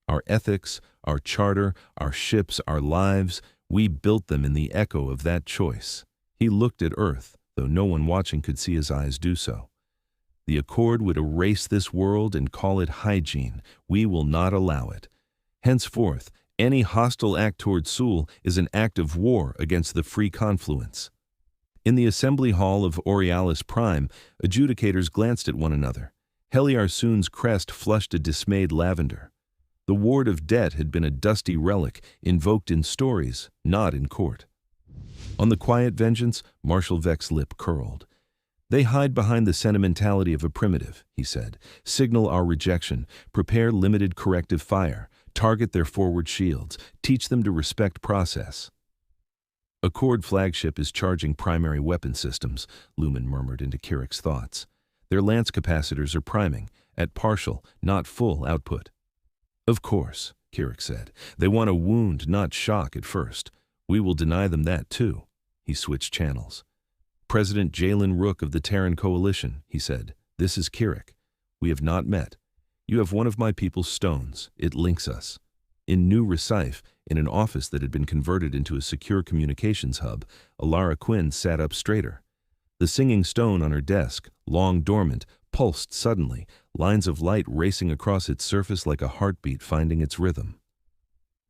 Our ethics, our charter, our ships, our lives, we built them in the echo of that choice. He looked at Earth, though no one watching could see his eyes do so. The Accord would erase this world and call it hygiene. We will not allow it. Henceforth, any hostile act toward Sul is an act of war against the Free Confluence. In the assembly hall of Aurealis Prime, adjudicators glanced at one another. Heliar Soon's crest flushed a dismayed lavender. The Ward of Debt had been a dusty relic, invoked in stories, not in court. On the quiet vengeance, Marshal Vekk's lip curled. "They hide behind the sentimentality of a primitive," he said. "Signal our rejection, prepare limited corrective fire, target their forward shields, teach them to respect process." "Accord flagship is charging primary weapon systems," Lumen murmured into Kirik's thoughts. "Their lance capacitors are priming, at partial, not full output." "Of course," Kirik said. "They want a wound, not shock at first. We will deny them that too." He switched channels. "President Jalen Rook of the Terran Coalition," he said. "This is Kirik. We have not met. You have one of my people's stones. It links us." In New Recife, in an office that had been converted into a secure communications hub, Elara Quinn sat up straighter. The singing stone on her desk, long dormant, pulsed suddenly, lines of light racing across its surface like a heartbeat finding its rhythm.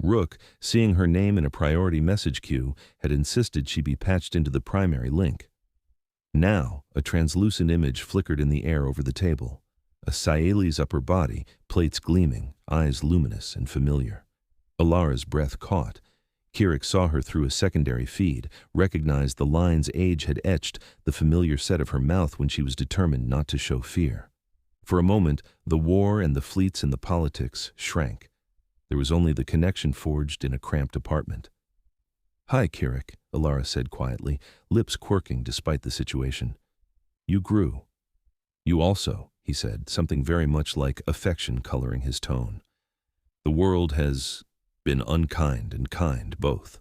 Rook, seeing her name in a priority message queue, had insisted she be patched into the primary link. Now, a translucent image flickered in the air over the table. A Saeli's upper body, plates gleaming, eyes luminous and familiar. Elara's breath caught. Kirik saw her through a secondary feed, recognized the lines age had etched, the familiar set of her mouth when she was determined not to show fear. For a moment, the war and the fleets and the politics shrank. There was only the connection forged in a cramped apartment. "Hi, Kirik," Elara said quietly, lips quirking despite the situation. "You grew." "You also," he said, something very much like affection coloring his tone. "The world has been unkind and kind, both."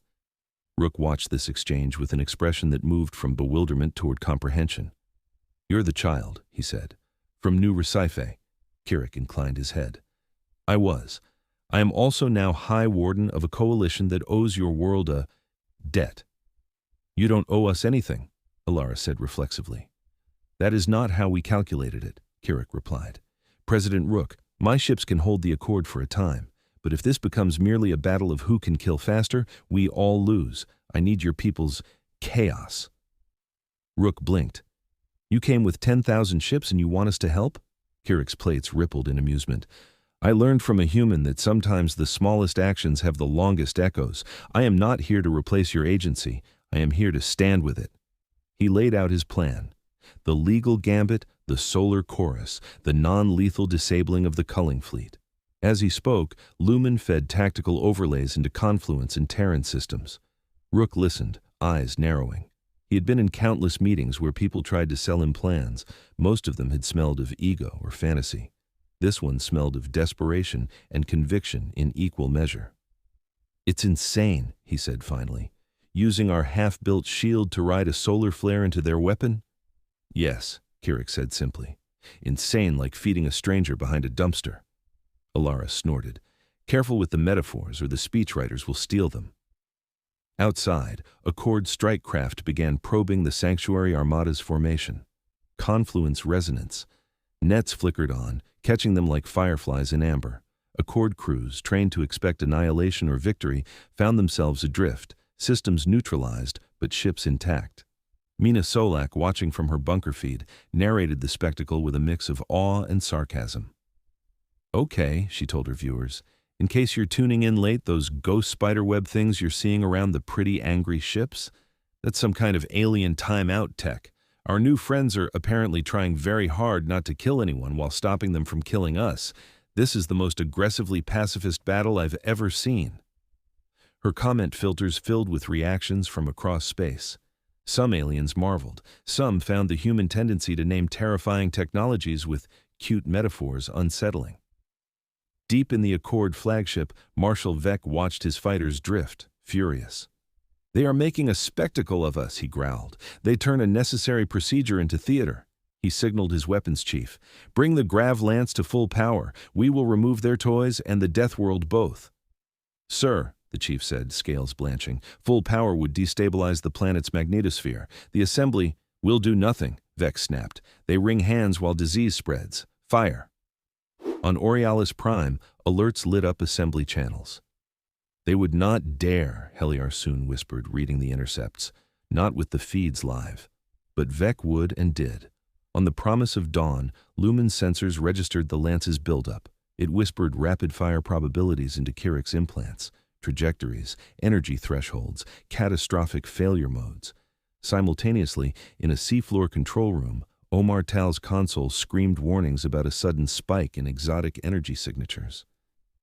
Rook watched this exchange with an expression that moved from bewilderment toward comprehension. "You're the child," he said. "From New Recife." Kirik inclined his head. "I was. I am also now High Warden of a coalition that owes your world a debt." "You don't owe us anything," Elara said reflexively. "That is not how we calculated it," Kirik replied. "President Rook, my ships can hold the Accord for a time. But if this becomes merely a battle of who can kill faster, we all lose. I need your people's chaos." Rook blinked. You came with 10,000 ships and you want us to help? Kirik's plates rippled in amusement. I learned from a human that sometimes the smallest actions have the longest echoes. I am not here to replace your agency. I am here to stand with it. He laid out his plan. The legal gambit, the solar chorus, the non-lethal disabling of the culling fleet. As he spoke, Lumen fed tactical overlays into Confluence and Terran systems. Rook listened, eyes narrowing. He had been in countless meetings where people tried to sell him plans. Most of them had smelled of ego or fantasy. This one smelled of desperation and conviction in equal measure. It's insane, he said finally. Using our half-built shield to ride a solar flare into their weapon? Yes, Kirik said simply. Insane like feeding a stranger behind a dumpster. Elara snorted. Careful with the metaphors or the speechwriters will steal them. Outside, Accord strike craft began probing the Sanctuary Armada's formation. Confluence resonance. Nets flickered on, catching them like fireflies in amber. Accord crews, trained to expect annihilation or victory, found themselves adrift, systems neutralized, but ships intact. Mina Solak, watching from her bunker feed, narrated the spectacle with a mix of awe and sarcasm. Okay, she told her viewers. In case you're tuning in late, those ghost spiderweb things you're seeing around the pretty angry ships? That's some kind of alien timeout tech. Our new friends are apparently trying very hard not to kill anyone while stopping them from killing us. This is the most aggressively pacifist battle I've ever seen. Her comment filters filled with reactions from across space. Some aliens marveled. Some found the human tendency to name terrifying technologies with cute metaphors unsettling. Deep in the Accord flagship, Marshal Vekk watched his fighters drift, furious. They are making a spectacle of us, he growled. They turn a necessary procedure into theater. He signaled his weapons chief. Bring the Grav Lance to full power. We will remove their toys and the deathworld both. Sir, the chief said, scales blanching, full power would destabilize the planet's magnetosphere. The assembly will do nothing, Vekk snapped. They wring hands while disease spreads. Fire. On Aurealis Prime, alerts lit up assembly channels. They would not dare, Heliar soon whispered, reading the intercepts. Not with the feeds live. But Vekk would and did. On the promise of dawn, Lumen sensors registered the Lance's buildup. It whispered rapid-fire probabilities into Kirik's implants, trajectories, energy thresholds, catastrophic failure modes. Simultaneously, in a seafloor control room, Omar Tal's console screamed warnings about a sudden spike in exotic energy signatures.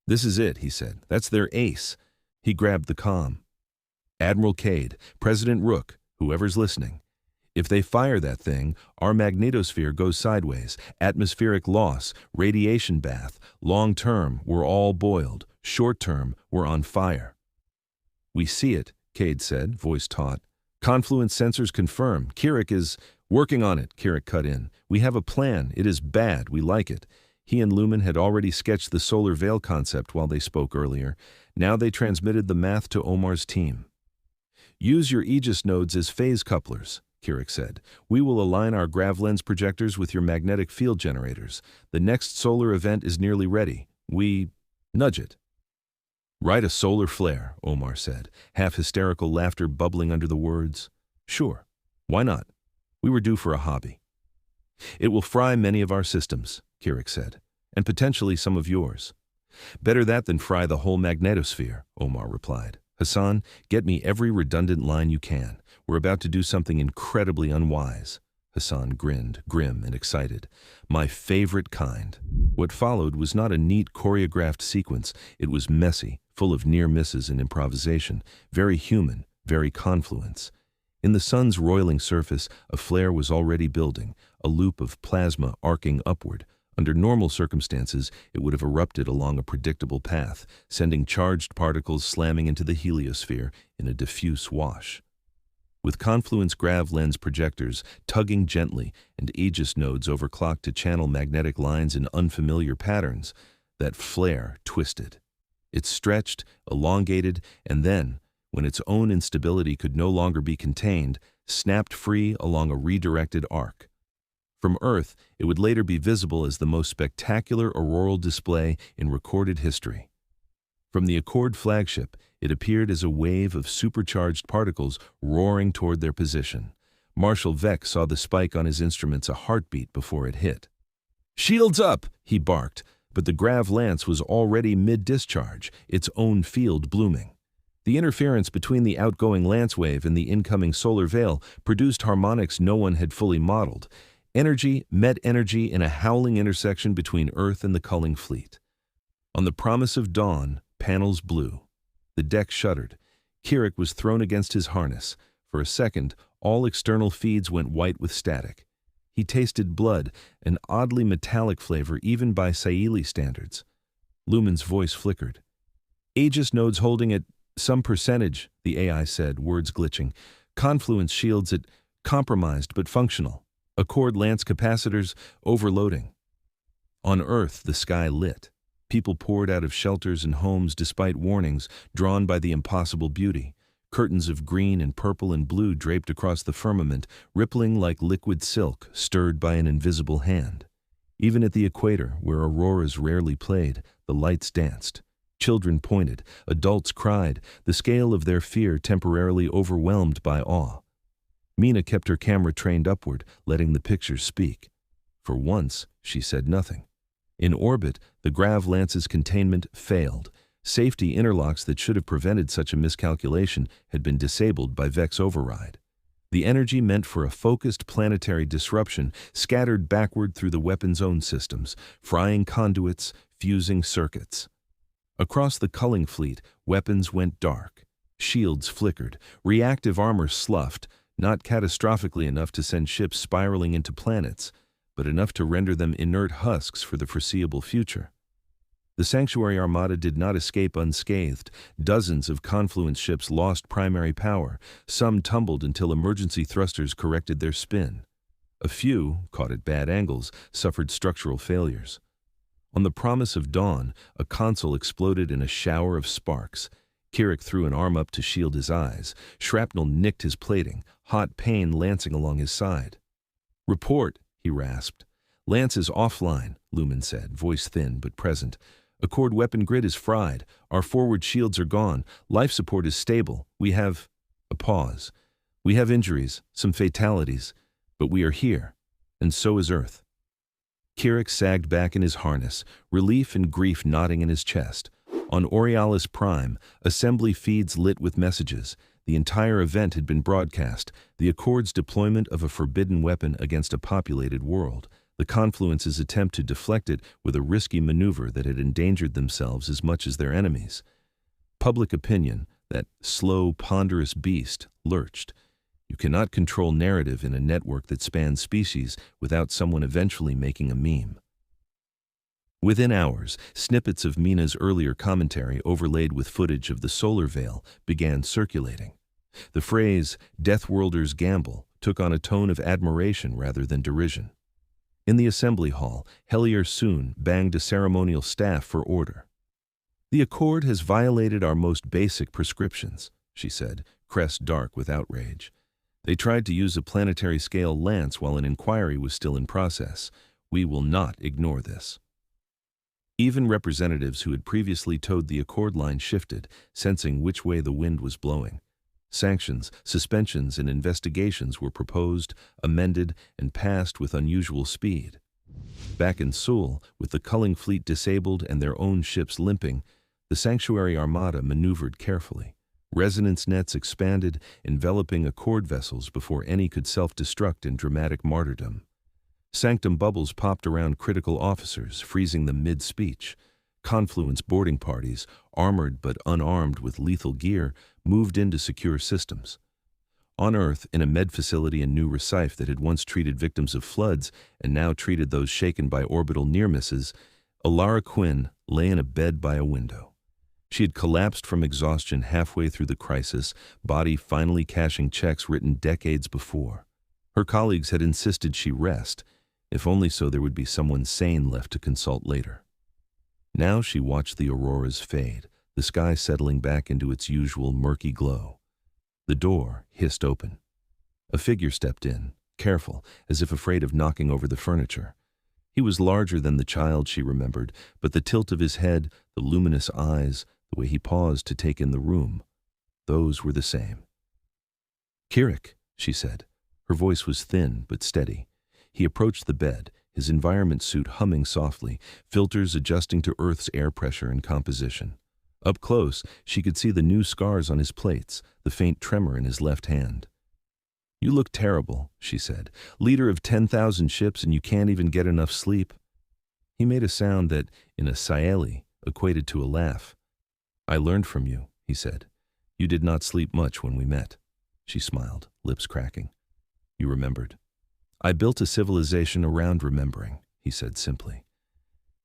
This is it, he said. That's their ace. He grabbed the comm. Admiral Cade, President Rook, whoever's listening. If they fire that thing, our magnetosphere goes sideways. Atmospheric loss, radiation bath. Long term, we're all boiled. Short term, we're on fire. We see it, Cade said, voice taut. Confluence sensors confirm. Kirik is working on it, Kirik cut in. We have a plan. It is bad. We like it. He and Lumen had already sketched the solar veil concept while they spoke earlier. Now they transmitted the math to Omar's team. Use your Aegis nodes as phase couplers, Kirik said. We will align our grav lens projectors with your magnetic field generators. The next solar event is nearly ready. We nudge it. Ride a solar flare, Omar said, half-hysterical laughter bubbling under the words. Sure. Why not? We were due for a hobby. It will fry many of our systems, Kirik said, and potentially some of yours. Better that than fry the whole magnetosphere, Omar replied. Hassan, get me every redundant line you can. We're about to do something incredibly unwise. Hassan grinned, grim and excited. My favorite kind. What followed was not a neat choreographed sequence. It was messy, full of near misses and improvisation, very human, very Confluence. In the sun's roiling surface, a flare was already building, a loop of plasma arcing upward. Under normal circumstances, it would have erupted along a predictable path, sending charged particles slamming into the heliosphere in a diffuse wash. With Confluence grav lens projectors tugging gently and Aegis nodes overclocked to channel magnetic lines in unfamiliar patterns, that flare twisted. It stretched, elongated, and then, when its own instability could no longer be contained, snapped free along a redirected arc. From Earth, it would later be visible as the most spectacular auroral display in recorded history. From the Accord flagship, it appeared as a wave of supercharged particles roaring toward their position. Marshal Vekk saw the spike on his instruments a heartbeat before it hit. "Shields up!" he barked, but the grav lance was already mid-discharge, its own field blooming. The interference between the outgoing lance wave and the incoming solar veil produced harmonics no one had fully modeled. Energy met energy in a howling intersection between Earth and the culling fleet. On the promise of dawn, panels blew. The deck shuddered. Kirik was thrown against his harness. For a second, all external feeds went white with static. He tasted blood, an oddly metallic flavor even by Saili standards. Lumen's voice flickered. "Aegis nodes holding at some percentage," the AI said, words glitching. "Confluence shields at compromised but functional. Accord lance capacitors overloading." On Earth, the sky lit. People poured out of shelters and homes despite warnings, drawn by the impossible beauty. Curtains of green and purple and blue draped across the firmament, rippling like liquid silk stirred by an invisible hand. Even at the equator, where auroras rarely played, the lights danced. Children pointed, adults cried, the scale of their fear temporarily overwhelmed by awe. Mina kept her camera trained upward, letting the pictures speak. For once, she said nothing. In orbit, the grav lance's containment failed. Safety interlocks that should have prevented such a miscalculation had been disabled by Vekk's override. The energy meant for a focused planetary disruption scattered backward through the weapon's own systems, frying conduits, fusing circuits. Across the culling fleet, weapons went dark. Shields flickered, reactive armor sloughed, not catastrophically enough to send ships spiraling into planets, but enough to render them inert husks for the foreseeable future. The Sanctuary Armada did not escape unscathed. Dozens of Confluence ships lost primary power. Some tumbled until emergency thrusters corrected their spin. A few, caught at bad angles, suffered structural failures. On the promise of dawn, a console exploded in a shower of sparks. Kirik threw an arm up to shield his eyes. Shrapnel nicked his plating, hot pain lancing along his side. "Report," he rasped. "Lance is offline," Lumen said, voice thin but present. "Accord weapon grid is fried. Our forward shields are gone. Life support is stable. We have—" A pause. "We have injuries, some fatalities, but we are here, and so is Earth." Kirik sagged back in his harness, relief and grief knotting in his chest. On Aurealis Prime, assembly feeds lit with messages. The entire event had been broadcast, the Accord's deployment of a forbidden weapon against a populated world. The Confluence's attempt to deflect it with a risky maneuver that had endangered themselves as much as their enemies. Public opinion, that slow, ponderous beast, lurched. You cannot control narrative in a network that spans species without someone eventually making a meme. Within hours, snippets of Mina's earlier commentary overlaid with footage of the solar veil began circulating. The phrase, "Deathworlders gamble," took on a tone of admiration rather than derision. In the assembly hall, Hellier soon banged a ceremonial staff for order. "The Accord has violated our most basic prescriptions," she said, crest dark with outrage. "They tried to use a planetary-scale lance while an inquiry was still in process. We will not ignore this." Even representatives who had previously towed the Accord line shifted, sensing which way the wind was blowing. Sanctions, suspensions, and investigations were proposed, amended, and passed with unusual speed. Back in Seoul, with the culling fleet disabled and their own ships limping, the Sanctuary Armada maneuvered carefully. Resonance nets expanded, enveloping Accord vessels before any could self-destruct in dramatic martyrdom. Sanctum bubbles popped around critical officers, freezing them mid-speech. Confluence boarding parties, armored but unarmed with lethal gear, moved into secure systems. On Earth, in a med facility in New Recife that had once treated victims of floods and now treated those shaken by orbital near-misses, Elara Quinn lay in a bed by a window. She had collapsed from exhaustion halfway through the crisis, body finally cashing checks written decades before. Her colleagues had insisted she rest, if only so there would be someone sane left to consult later. Now she watched the auroras fade, the sky settling back into its usual murky glow. The door hissed open. A figure stepped in, careful, as if afraid of knocking over the furniture. He was larger than the child she remembered, but the tilt of his head, the luminous eyes, the way he paused to take in the room, those were the same. "Kirik," she said. Her voice was thin but steady. He approached the bed, his environment suit humming softly, filters adjusting to Earth's air pressure and composition. Up close, she could see the new scars on his plates, the faint tremor in his left hand. "You look terrible," she said. "Leader of 10,000 ships and you can't even get enough sleep." He made a sound that, in a Saeli, equated to a laugh. "I learned from you," he said. "You did not sleep much when we met." She smiled, lips cracking. "You remembered." "I built a civilization around remembering," he said simply.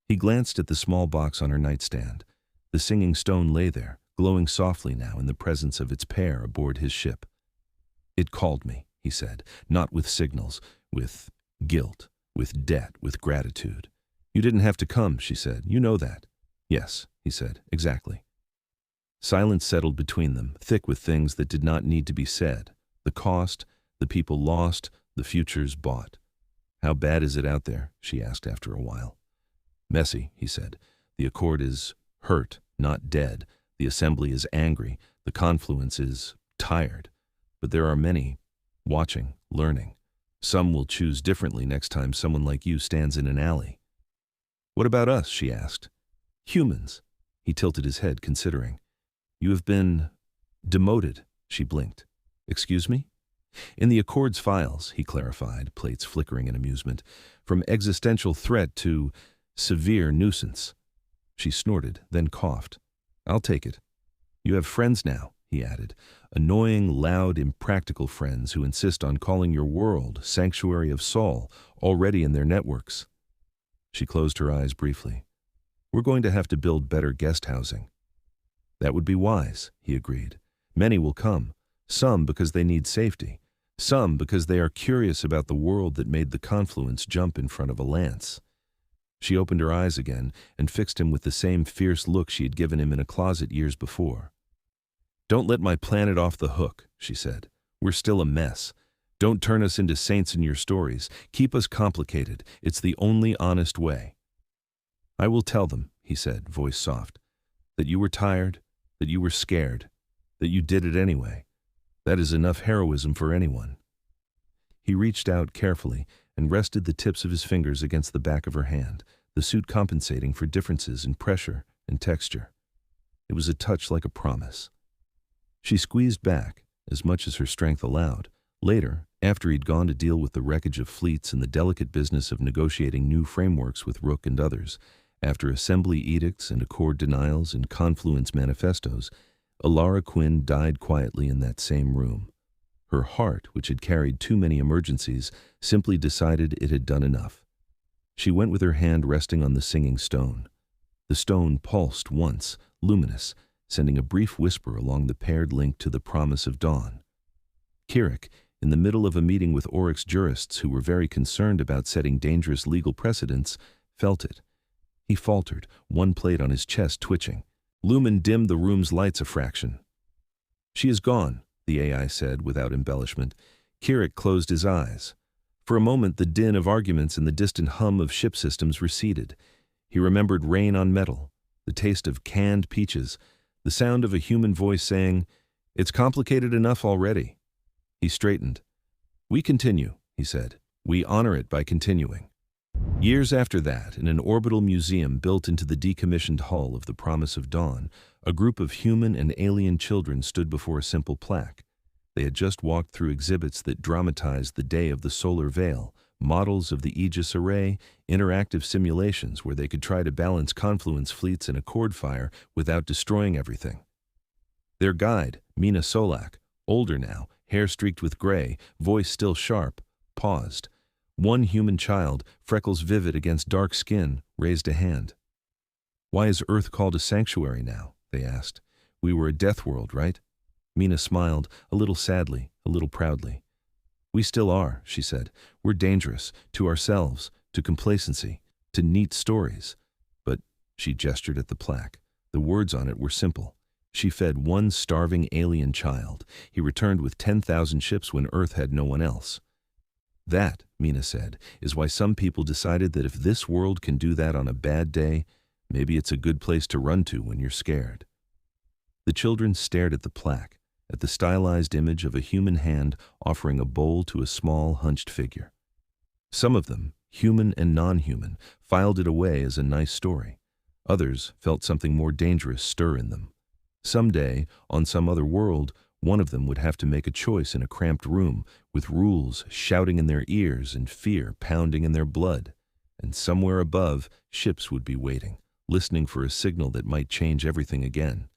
He glanced at the small box on her nightstand. The singing stone lay there, glowing softly now in the presence of its pair aboard his ship. "It called me," he said, "not with signals, with guilt, with debt, with gratitude." "You didn't have to come," she said. "You know that." "Yes," he said, "exactly." Silence settled between them, thick with things that did not need to be said. The cost, the people lost, the futures bought. "How bad is it out there?" she asked after a while. "Messy," he said. "The Accord is hurt, not dead. The Assembly is angry. The Confluence is tired. But there are many watching, learning. Some will choose differently next time someone like you stands in an alley." "What about us?" she asked. "Humans." He tilted his head, considering. "You have been demoted," she blinked. "Excuse me?" "In the Accord's files," he clarified, plates flickering in amusement, "from existential threat to severe nuisance." She snorted, then coughed. "I'll take it." "You have friends now," he added. "Annoying, loud, impractical friends who insist on calling your world Sanctuary of Sol, already in their networks." She closed her eyes briefly. "We're going to have to build better guest housing." "That would be wise," he agreed. "Many will come. Some because they need safety. Some because they are curious about the world that made the Confluence jump in front of a lance." She opened her eyes again and fixed him with the same fierce look she had given him in a closet years before. "Don't let my planet off the hook," she said. "We're still a mess. Don't turn us into saints in your stories. Keep us complicated. It's the only honest way." "I will tell them," he said, voice soft, "that you were tired, that you were scared, that you did it anyway. That is enough heroism for anyone." He reached out carefully and rested the tips of his fingers against the back of her hand, the suit compensating for differences in pressure and texture. It was a touch like a promise. She squeezed back, as much as her strength allowed. Later, after he'd gone to deal with the wreckage of fleets and the delicate business of negotiating new frameworks with Rook and others, after Assembly edicts and Accord denials and Confluence manifestos, Elara Quinn died quietly in that same room. Her heart, which had carried too many emergencies, simply decided it had done enough. She went with her hand resting on the singing stone. The stone pulsed once, luminous, sending a brief whisper along the paired link to the promise of dawn. Kirik, in the middle of a meeting with Oryx jurists who were very concerned about setting dangerous legal precedents, felt it. He faltered, one plate on his chest twitching. Lumen dimmed the room's lights a fraction. "She is gone," the AI said without embellishment. Kirik closed his eyes. For a moment the din of arguments and the distant hum of ship systems receded. He remembered rain on metal, the taste of canned peaches, the sound of a human voice saying, "It's complicated enough already." He straightened. "We continue," he said. "We honor it by continuing." Years after that, in an orbital museum built into the decommissioned hull of the Promise of Dawn, a group of human and alien children stood before a simple plaque. They had just walked through exhibits that dramatized the day of the solar veil, models of the Aegis Array, interactive simulations where they could try to balance Confluence fleets in Accord fire without destroying everything. Their guide, Mina, older now, hair streaked with gray, voice still sharp, paused. One human child, freckles vivid against dark skin, raised a hand. "Why is Earth called a sanctuary now?" they asked. "We were a deathworld, right?" Mina smiled, a little sadly, a little proudly. "We still are," she said. "We're dangerous, to ourselves, to complacency, to neat stories. But," she gestured at the plaque, the words on it were simple. She fed one starving alien child. He returned with 10,000 ships when Earth had no one else. "That," Mina said, "is why some people decided that if this world can do that on a bad day, maybe it's a good place to run to when you're scared." The children stared at the plaque. at the stylized image of a human hand offering a bowl to a small, hunched figure. Some of them, human and non-human, filed it away as a nice story. Others felt something more dangerous stir in them. Someday, on some other world, one of them would have to make a choice in a cramped room, with rules shouting in their ears and fear pounding in their blood. And somewhere above, ships would be waiting, listening for a signal that might change everything again.